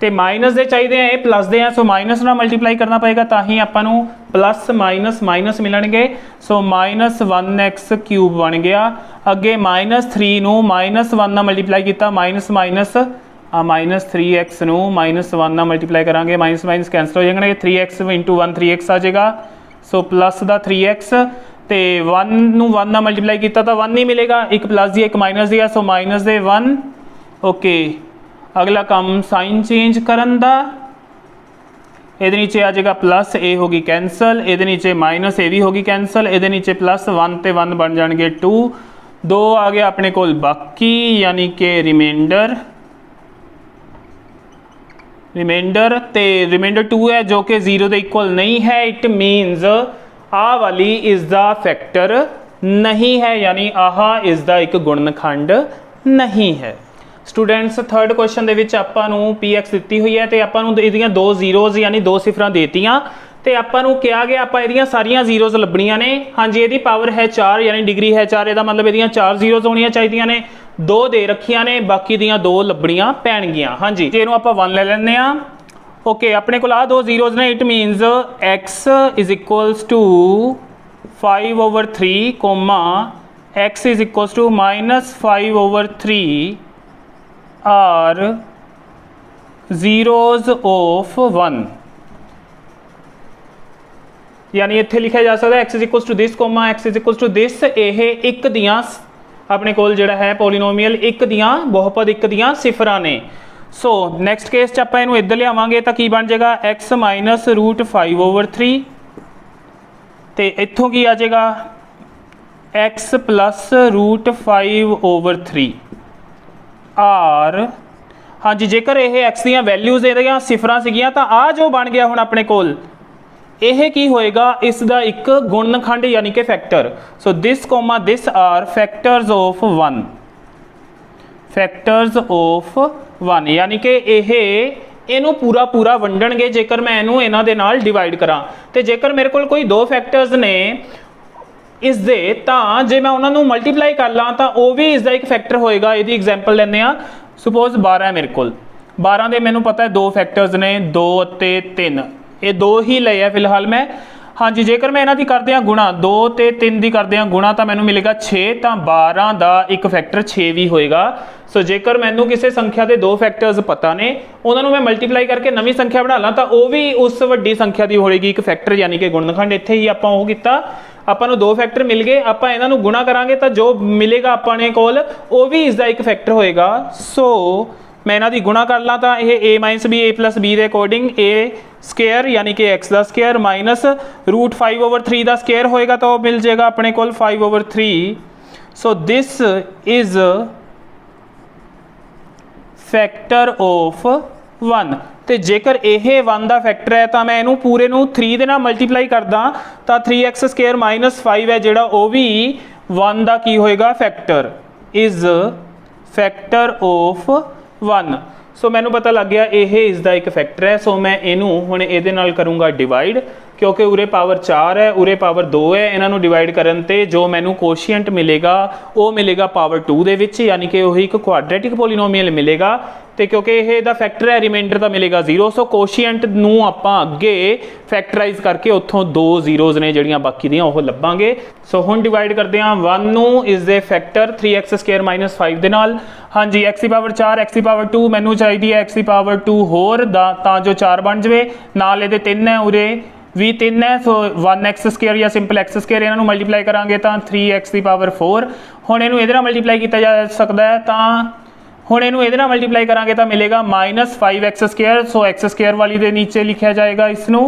ਤੇ ਮਾਈਨਸ ਦੇ ਚਾਹੀਦੇ ਆ, ਇਹ ਪਲੱਸ ਦੇ ਆ, ਸੋ ਮਾਈਨਸ ਨਾਲ ਮਲਟੀਪਲਾਈ ਕਰਨਾ ਪਏਗਾ ਤਾਂ ਹੀ ਆਪਾਂ ਨੂੰ ਪਲੱਸ ਮਾਈਨਸ ਮਾਈਨਸ ਮਿਲਣਗੇ। ਸੋ -1x ਕਿਊਬ ਬਣ ਗਿਆ। ਅੱਗੇ -3 ਨੂੰ -1 ਨਾਲ ਮਲਟੀਪਲਾਈ ਕੀਤਾ, ਮਾਈਨਸ ਮਾਈਨਸ -3x ਨੂੰ -1 ਨਾਲ ਮਲਟੀਪਲਾਈ ਕਰਾਂਗੇ, ਮਾਈਨਸ ਮਾਈਨਸ ਕੈਂਸਲ ਹੋ ਜਾਣਗੇ, 3x × 1 3x ਆ ਜਾਏਗਾ। ਸੋ ਪਲੱਸ ਦਾ 3x ਤੇ 1 ਨੂੰ 1 ਨਾਲ ਮਲਟੀਪਲਾਈ ਕੀਤਾ ਤਾਂ 1 ਹੀ ਮਿਲੇਗਾ, ਇੱਕ ਪਲੱਸ ਦੀ ਇੱਕ ਮਾਈਨਸ ਦੀ ਆ, ਸੋ ਮਾਈਨਸ ਦੇ 1। ਓਕੇ, अगला काम साइन चेंज करन दा, ये नीचे आ जाएगा प्लस, ए होगी कैंसल, ये नीचे माइनस, ए भी होगी कैंसल, ये नीचे प्लस 1 ते 1 बन जाएंगे 2, 2 आ गया अपने कोल बाकी यानी कि रिमाइंडर ते रिमाइंडर 2 है जो कि 0 के इक्वल नहीं है। इट मीनस आ वाली इस दा फैक्टर नहीं है, यानी आह इस दा एक गुणनखंड नहीं है। स्टूडेंट्स थर्ड क्वेश्चन दे विच आपां नूं px दित्ती हुई है, तो आपां नूं इहदियां 2 जीरोज़ यानी 2 सिफरां देतियां, तो आपां नूं कहा गया आपां इहदियां सारियां जीरोज़ लभणियां ने। हाँ जी, इहदी पावर है 4 यानी डिग्री है 4, इहदा मतलब इहदियां 4 जीरोज़ होणियां चाहिदियां ने, 2 दे रखियां ने, बाकी दियां 2 लभणियां पैणगियां। हाँ जी, इहनूं आपां 1 ले लैंदे आ। ओके, अपने कोल आ 2 जीरोज़ ने, it means x is equals to 5/3 comma x is equals to -5/3 are zeros of 1, यानी इत्थे लिखा जा सकता है x is equals to this comma x is equals to this. यह एक दियां अपने कोल जिहड़ा है पोलीनोमीअल एक दियां बहुपद एक दियां सिफरां ने। सो नैक्सट केस च आपां इहनूं इधर लियावांगे तो की बन जाएगा x माइनस √5/3 ते इत्थों की आ जाएगा x प्लस √5/3 आर। हाँ जी, जेकर यह एक्स दी वैल्यूज़ इहदियां सिफरां सीगियां तां आ जो बन गया हुण अपने कोल यह की होएगा, इसका एक गुणनखंड यानी कि factor. So this comma this are factors of 1, factors of 1 यानी कि यह इनू पूरा पूरा वंडणगे जेकर मैं इनू इन्हां दे नाल डिवाइड करा। तो जेकर मेरे कोल कोई 2 फैक्टर्स ने इस दे, तां जे मैं उन्होंने मल्टीप्लाई कर ला तो वह भी इसका एक फैक्टर होएगा। यदि एग्जाम्पल लेने आ, सुपोज 12 है मेरे को, 12 के मैनू पता है 2 फैक्टर्स ने, 2 ते 3, ये 2 ही ले है फिलहाल मैं। हाँ जी, जेकर मैं इन्हां दी करदे हां गुणा, 2 ते 3 दी करदे हां गुणा तो मैनू मिलेगा 6, तो 12 का एक फैक्टर 6 भी होएगा। सो जेकर मैनू किसी संख्या के 2 फैक्टर्स पता ने, उन्होंने मैं मल्टीप्लाई करके नवी संख्या बना ला तो वह भी उस वड्डी संख्या की होएगी एक फैक्टर यानी कि गुणनखंड। इत्थे ही आपां ओह कीता, आपां नूं 2 फैक्टर मिल गए, आपां इन्हां नूं गुणा करांगे तो जो मिलेगा अपने कोल वह भी इसका एक फैक्टर होएगा। सो मैं इन्हां दी गुणा कर ला तो यह a minus b a plus b के अकॉर्डिंग a स्केयर यानी कि x का स्केयर माइनस √5/3 का स्केयर होएगा तो मिल जाएगा अपने कोल 5/3। So this is factor of 1। तो जेकर यह 1 का फैक्टर है तो मैं इनू पूरे नू 3 दे नाल मल्टीप्लाई करदा तो 3x स्केयर माइनस 5 है जिहड़ा वह भी 1 का की होएगा फैक्टर, इज फैक्टर ऑफ 1। सो मैनू पता लग गया यह इसका एक फैक्टर है। सो मैं इनू हुण इहदे नाल करूँगा डिवाइड, क्योंकि उरे पावर 4 है उरे पावर 2 है, इन्हों डिवाइड करन ते जो मैनू कोशिएंट मिलेगा वो मिलेगा पावर 2 दे विच, यानी कि वही एक क्वाड्रेटिक पोलीनोमीअल मिलेगा। तो क्योंकि यह इहदा फैक्टर है, रिमाइंडर का मिलेगा 0। सो कोशिएंट नूं आपां अगे फैक्टराइज करके उत्थों 2 जीरोज़ ने जिहड़ियां बाकी दियां ओह लभांगे। सो हुण डिवाइड करते हैं 1 नूं इस दे फैक्टर 3x स्केयर माइनस 5 दे नाल। हाँ जी, x की पावर 4 x की पावर 2 मैनू चाहिए x की पावर 2 होर तां जो 4 बन जाए, नाल इहदे 3 है उरे भी 3 है। सो 1x स्केयर या सिंपल x स्केयर इन्हों मल्टीप्लाई करांगे तो 3x की पावर 4। हुण इहनूं इहदे नाल मल्टीप्लाई किया जा सकता है, तो हुण इहनूं इहदे नाल मल्टीप्लाई करांगे तो मिलेगा -5x स्केयर। सो x स्केयर वाली दे नीचे लिखा जाएगा इसनूं,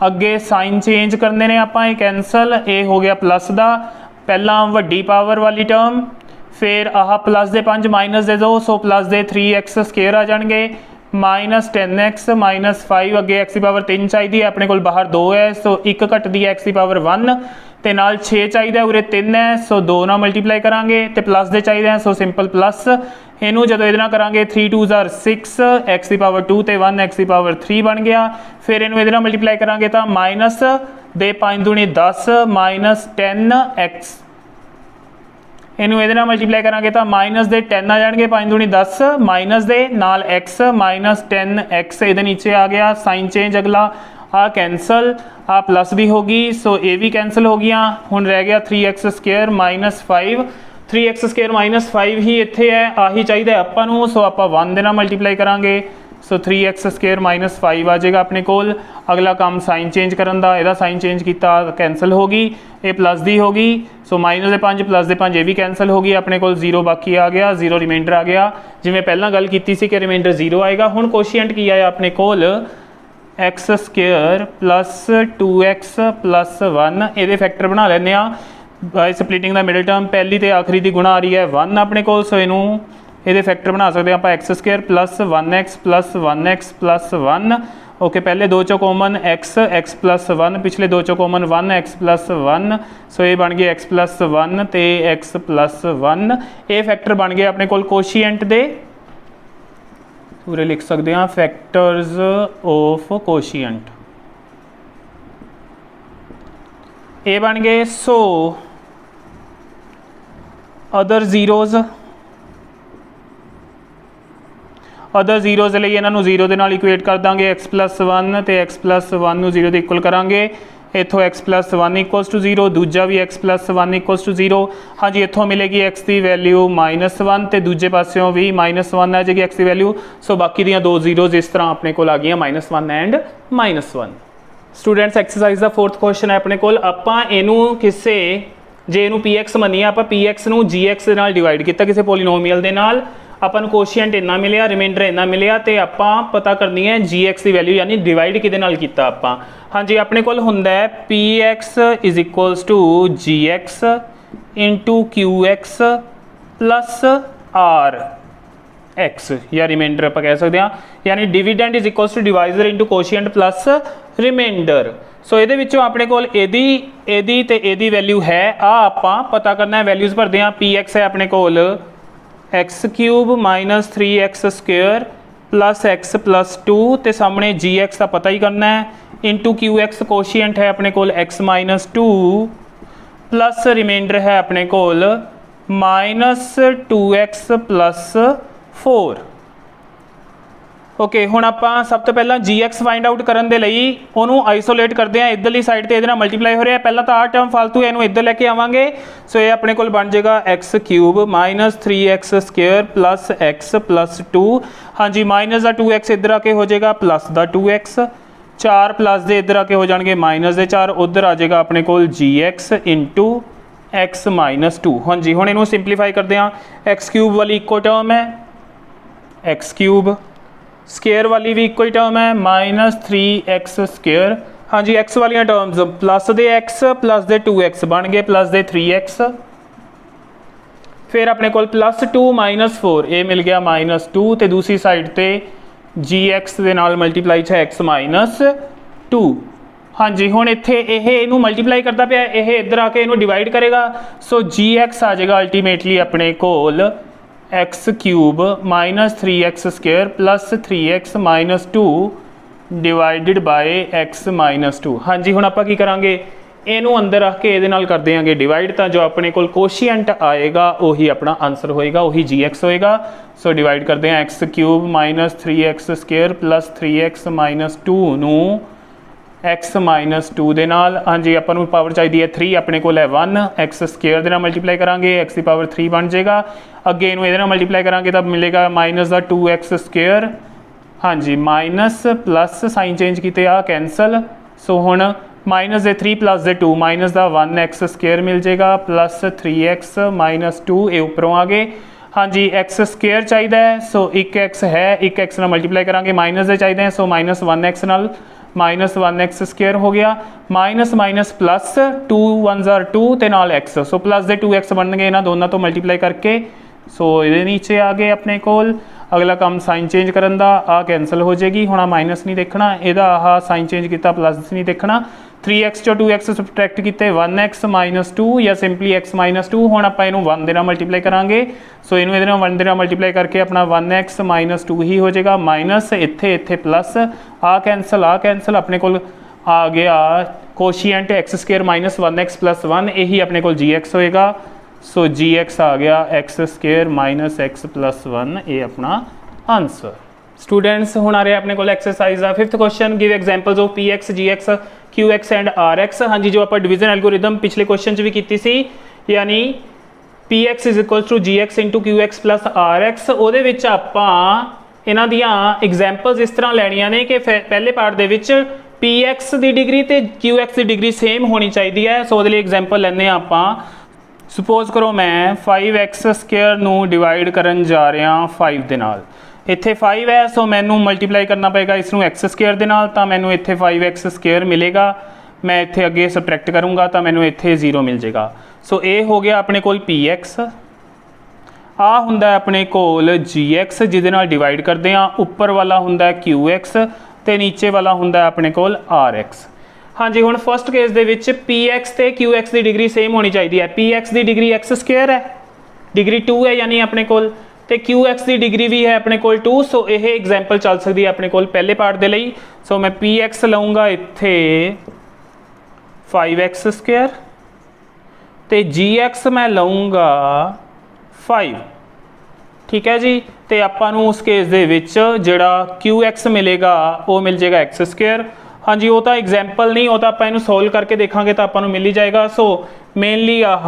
अगे साइन चेंज करने ने आपां, ये कैंसल, ये हो गया प्लस का पहला वड्डी पावर वाली टर्म, फिर आह प्लस दे 5 माइनस दे 2, सो प्लस दे 3x स्केयर आ जाएंगे, -10x -5 अगे x की पावर 3 चाहिए, अपने को बाहर 2 है, सो 1 घटती है x की पावर 1 ते नाल 6 चाहिए उरे 3 है, सो 2 ना मल्टीप्लाई करांगे तो प्लस दे चाहिए, सो सिंपल प्लस। इनू जो इहदे नाल करांगे 3 2 ज़ार 6 x की पावर 2 ते 1 x की पावर 3 बन गया। फिर इनू इहदे नाल मल्टीप्लाई करांगे तो माइनस दे 5 दूनी 10 -10x ਇਹਨੂੰ ਇਹਦੇ ਨਾਲ ਮਲਟੀਪਲਾਈ ਕਰਾਂਗੇ ਤਾਂ ਮਾਈਨਸ ਦੇ 10 ਆ ਜਾਣਗੇ, 5 दूनी 10 माइनस ਦੇ ਨਾਲ x माइनस 10x ਇਹਦੇ नीचे आ गया। साइन चेंज अगला आ कैंसल, आ प्लस भी होगी, सो ये भी कैंसल हो गया। हुण रह गया 3x square minus 5, 3x square minus 5 ही इत्थे है, आही चाहिए आपां नूं, सो आपां 1 दे नाल मल्टीप्लाई करांगे। सो 3x स्क्वेयर माइनस 5 आ जाएगा अपने कोल। अगला काम साइन चेंज करन दा, इहदा साइन चेंज किया कैंसल होगी, ये प्लस दी होगी। सो माइनस दे 5 प्लस दे 5 ये भी कैंसल होगी, अपने कोल 0 बाकी आ गया, 0 रिमाइंडर आ गया। जिवें पहलां गल कीती सी कि रिमाइंडर 0 आएगा, हुण कोशिएंट की आया अपने कोल x square plus 2x plus 1, ये फैक्टर बना लैंदे आ by splitting the middle term, पहली तो आखिरी की गुणा आ रही है 1 अपने कोल, सो इनू ये फैक्टर बना सकते हैं आप x square plus 1x plus 1x plus 1। Okay, पहले दो चो कॉमन x प्लस 1, पिछले दो चो कॉमन 1x प्लस 1, सो ये बन गए x प्लस 1 तो x प्लस 1। ये फैक्टर बन गए अपने कोल कोशिएंट दे, पूरे लिख सकते हैं फैक्टर्स ऑफ कोशिएंट, ये बन गए। So other zeros, other zeros लिए इन्हों 0 के नाल इक्वेट कर देंगे, x प्लस 1 तो x प्लस 1 नूं 0 के इक्वल करांगे। इत्थों x प्लस 1 इक्वल्स टू 0, दूजा भी x प्लस 1 इक्वल्स टू 0। हाँ जी, इत्थों मिलेगी x की वैल्यू -1 तो दूजे पासों भी -1 आ जाएगी x की वैल्यू। सो बाकी दियां दो जीरोज इस तरह अपने को आ गई -1 एंड -1। स्टूडेंट्स एक्सरसाइज का 4th क्वेश्चन है अपने को, आपां इनू किसे जे इनू px मनीए, आपां px नूं gx दे नाल डिवाइड किया किसी पोलीनोमीअल दे नाल, अपन कोशिएंट इन्ना मिलिया, रिमाइंडर इन्ना मिलिया, तो आपां पता करनी है gx की वैल्यू, यानी डिवाइड किहदे नाल कीता आपां। हाँ जी, अपने कोल हुंदा है px is equals to gx into qx plus r x, या रिमाइंडर आप कह सकते हैं, यानी dividend is equals to divisor into quotient plus reminder. So ये विचों अपने कोल एदी ते एदी वैल्यू है, आपां पता करना है, वैल्यूज़ भरते हैं। px है अपने कोल x cube minus 3x square plus x plus 2, तो सामने gx का पता ही करना है, इंटू qx कोशिएंट है अपने कोल x माइनस 2 प्लस रिमाइंडर है अपने कोल माइनस 2x प्लस 4। ओके, हुण आपां सब तो पहला gx फाइंड आउट करन दे लई उहनूं आइसोलेट करते हैं, इधरली साइड ते इहदे नाल मल्टीप्लाई हो रहा है, पहला तो आ टर्म फालतू है, इहनूं इधर लैके आवांगे। सो ये अपने कोल बन जाएगा x cube minus 3x square plus x plus 2। हाँ जी, माइनस का 2x इधर आके हो जाएगा प्लस का 2x, 4 प्लस दे इधर आके हो जाएंगे माइनस दे 4, उधर आ जाएगा अपने कोल gx इंटू x माइनस 2। हाँ जी, हुण इहनूं सिंपलीफाई करते हैं, एक्स क्यूब वाली इक्को टर्म है एक्स क्यूब, स्केयर वाली भी इक्को ही टर्म है माइनस 3x स्केयर। हाँ जी, x वाली टर्म्स प्लस दे x प्लस दे 2x बन गए प्लस दे 3x, फिर अपने को प्लस 2 माइनस 4 ये मिल गया माइनस 2, तो दूसरी साइड ते gx दे नाल मल्टीप्लाई है x माइनस 2। हाँ जी, हुण इत्थे इहनूं मल्टीप्लाई करता पिया, यह इधर आके इहनूं डिवाइड करेगा, सो gx आ जाएगा अल्टीमेटली अपने कोल x cube minus 3x square plus 3x minus 2 divided by x minus 2। हाँ जी, हुण आपां की करांगे, इनू अंदर रख के ये नाल कर देंगे डिवाइड, तो जो अपने कोल कोशिएंट आएगा वही अपना आंसर होएगा, वही gx होएगा। सो डिवाइड करते हैं x cube minus 3x square plus 3x minus 2 नूं x माइनस 2 दे नाल। हाँ जी, अपन नूं पावर चाहिए है 3, अपने कोल है 1, x स्क्वेयर दे नाल मल्टीप्लाई करांगे x की पावर 3 बन जाएगा। अगे इनू इहदे नाल मल्टीप्लाई करांगे तब मिलेगा माइनस का 2x स्क्वेयर। हाँ जी, माइनस प्लस साइन चेंज किते आ कैंसल, सो हुण माइनस दे 3 प्लस दे 2 माइनस का 1x स्क्वेयर मिल जाएगा प्लस 3x माइनस 2 ये उपरों आ गए। हाँ जी, x स्क्वेयर चाहिए है, सो 1x है, 1x नाल मल्टीप्लाई करांगे, माइनस दे चाहिए हैं, सो माइनस 1x नाल माइनस 1x स्क्वेयर हो गया, माइनस माइनस प्लस 2 1 2 ते नाल x, सो प्लस दे 2x बन गए इन्होंने दोनों तो मल्टीप्लाई करके। सो ये नीचे आ गए अपने कोल। अगला काम साइन चेंज करन दा, आ कैंसल हो जाएगी, हुण माइनस नहीं देखना, इहदा आह साइन चेंज किया प्लस नहीं देखना। 3x चो 2x सबट्रैक्ट किए 1x माइनस 2 या सिंपली x माइनस 2। हुण आपां इहनूं 1 दे नाल मल्टीप्लाई करांगे, सो इहनूं इहदे नाल 1 दे नाल मल्टीप्लाई करके अपना 1x माइनस 2 ही हो जाएगा, माइनस इत्थे इत्थे प्लस, आ कैंसल अपने कोल आ गया quotient x square minus 1x plus 1, यही अपने कोल gx होएगा। सो जी एक्स आ गया x square minus x plus 1, ये अपना आंसर। स्टूडेंट्स हुण आ रहा अपने को एक्सरसाइज का 5th question, give examples of p x g x q x and r x. हाँ जी, जो आप डिवीजन एल्गोरिदम पिछले क्वेश्चन भी की सी, यानी p x is equal to g x into q x plus r x, ਉਹਦੇ ਵਿੱਚ ਆਪਾਂ ਇਹਨਾਂ ਦੀਆਂ एग्जांपल्स इस तरह ਲੈਣੀਆਂ ਨੇ कि पहले पार्ट ਦੇ ਵਿੱਚ पी एक्स की डिग्री तो क्यू एक्स की डिग्री सेम होनी चाहिए है। सो ਉਹਦੇ ਲਈ एग्जांपल ਲੈਂਦੇ ਹਾਂ ਆਪਾਂ। सपोज करो मैं 5x स्क्वेयर ਨੂੰ डिवाइड करन जा रहा 5 ਦੇ ਨਾਲ, ਇੱਥੇ 5 है सो मैनू मल्टीप्लाई करना पेगा इसनू x स्क्वेयर ਦੇ ਨਾਲ, ਤਾਂ ਮੈਨੂੰ ਇੱਥੇ 5x स्क्वेयर मिलेगा। मैं ਇੱਥੇ ਅੱਗੇ सबट्रैक्ट करूँगा तो मैनू ਇੱਥੇ 0 मिल जाएगा। सो ये हो गया अपने कोल px, आ हुंदा अपने कोल gx जिहदे नाल डिवाइड करते हैं, उपर वाला हुंदा qx ते नीचे वाला हुंदा अपने कोल rx। हाँ जी, हुण फर्स्ट केस दे विच px ते qx की डिग्री सेम होनी चाहिए है। px की डिग्री x स्क्वेयर है, डिग्री 2 है यानी अपने कोल, ते qx की डिग्री भी है अपने कोल 2। सो यह एग्जाम्पल चल सकती है अपने कोल पहले पार्ट दे लई। सो मैं px लऊँगा इत्थे 5x स्क्वेयर ते gx मैं लऊँगा 5, ठीक है जी। तो आपां नूं उस केस दे विच जिहड़ा qx मिलेगा वो मिल जाएगा एक्स स्क्वेयर। हाँ जी, वो तो एग्जाम्पल नहीं, वो तो आपां इहनूं सोल्व करके देखांगे तो आपां नूं मिल ही जाएगा। सो मेनली आह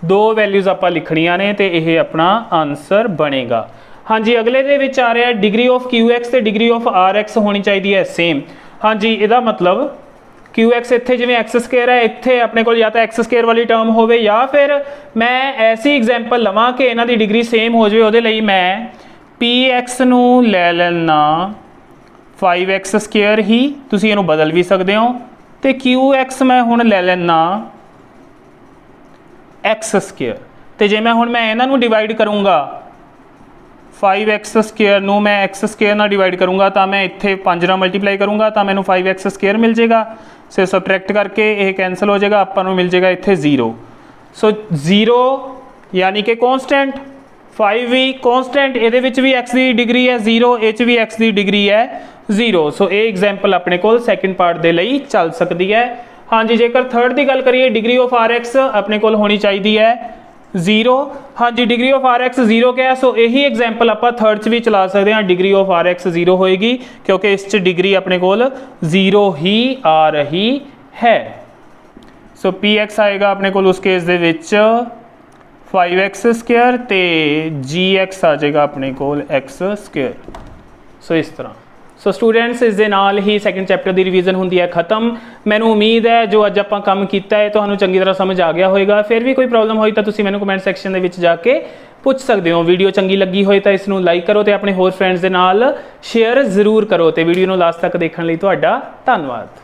2 वैल्यूज़ आपां लिखणियां ने ते यह अपना आंसर बनेगा। हाँ जी, अगले दे विच आ रहा है डिग्री ऑफ qx ते डिग्री ऑफ rx होनी चाहिए है सेम। हाँ जी, इहदा मतलब qx इत्थे जिवें एक्स स्क्वेयर है, इत्थे अपने कोल या तो एक्स स्क्वेयर वाली टर्म होवे या फिर मैं ऐसी एग्जाम्पल लवां कि इन्हां दी डिग्री सेम हो जाए। उहदे लई मैं px नूं लै लैना 5x स्क्वेयर ही, तुसीं इहनूं बदल भी सकते हो, तो qx मैं हुण लै लैना एक्स स्क्वेयर। तो जे मैं हुण मैं इन्हां नूं डिवाइड करूँगा 5x स्क्वेयर नूं मैं एक्स स्क्वेयर नाल डिवाइड करूँगा तो मैं इत्थे 5 नाल मल्टीप्लाई करूँगा तो मैनूं 5x स्क्वेयर मिल जाएगा। सो सबट्रैक्ट करके यह कैंसल हो जाएगा, आपां नूं मिल जाएगा इत्थे 0। सो 0 यानी कि कॉन्सटेंट, 5 भी कॉन्सटेंट, ये भी x की डिग्री है 0, ये भी x की डिग्री है 0। सो ये एग्जाम्पल अपने को सैकेंड पार्ट के लिए चल सकती है। हाँ जी, जेकर थर्ड की गल करिए डिग्री ऑफ rx अपने को होनी चाहिए है 0। हाँ जी, डिग्री ऑफ rx 0 क्या है। सो यही एग्जाम्पल आप थर्ड च भी चला सकते हैं, डिग्री ऑफ rx 0 होएगी क्योंकि इस डिग्री अपने को 0 ही आ रही है। सो px आएगा अपने को उस केस दे विच 5x स्क्वेयर ते gx आ जाएगा अपने को x स्क्वेयर। सो इस तरह। सो स्टूडेंट्स इस दे नाल ही सैकेंड चैप्टर की रिवीजन होंदी है खत्म। मैनू उम्मीद है जो अज आपां काम कीता है तुहानूं चंगी तरह समझ आ गया होएगा। फिर भी कोई प्रॉब्लम होई तो तुसीं मैनूं कमेंट सैक्शन दे विच जाके पुछ सकते हो। वीडियो चंगी लगी होए तो इसनूं लाइक करो तो अपने होर फ्रेंड्स दे नाल शेयर जरूर करो। तो वीडियो नूं लास्ट तक देखने लई तुहाडा धन्नवाद।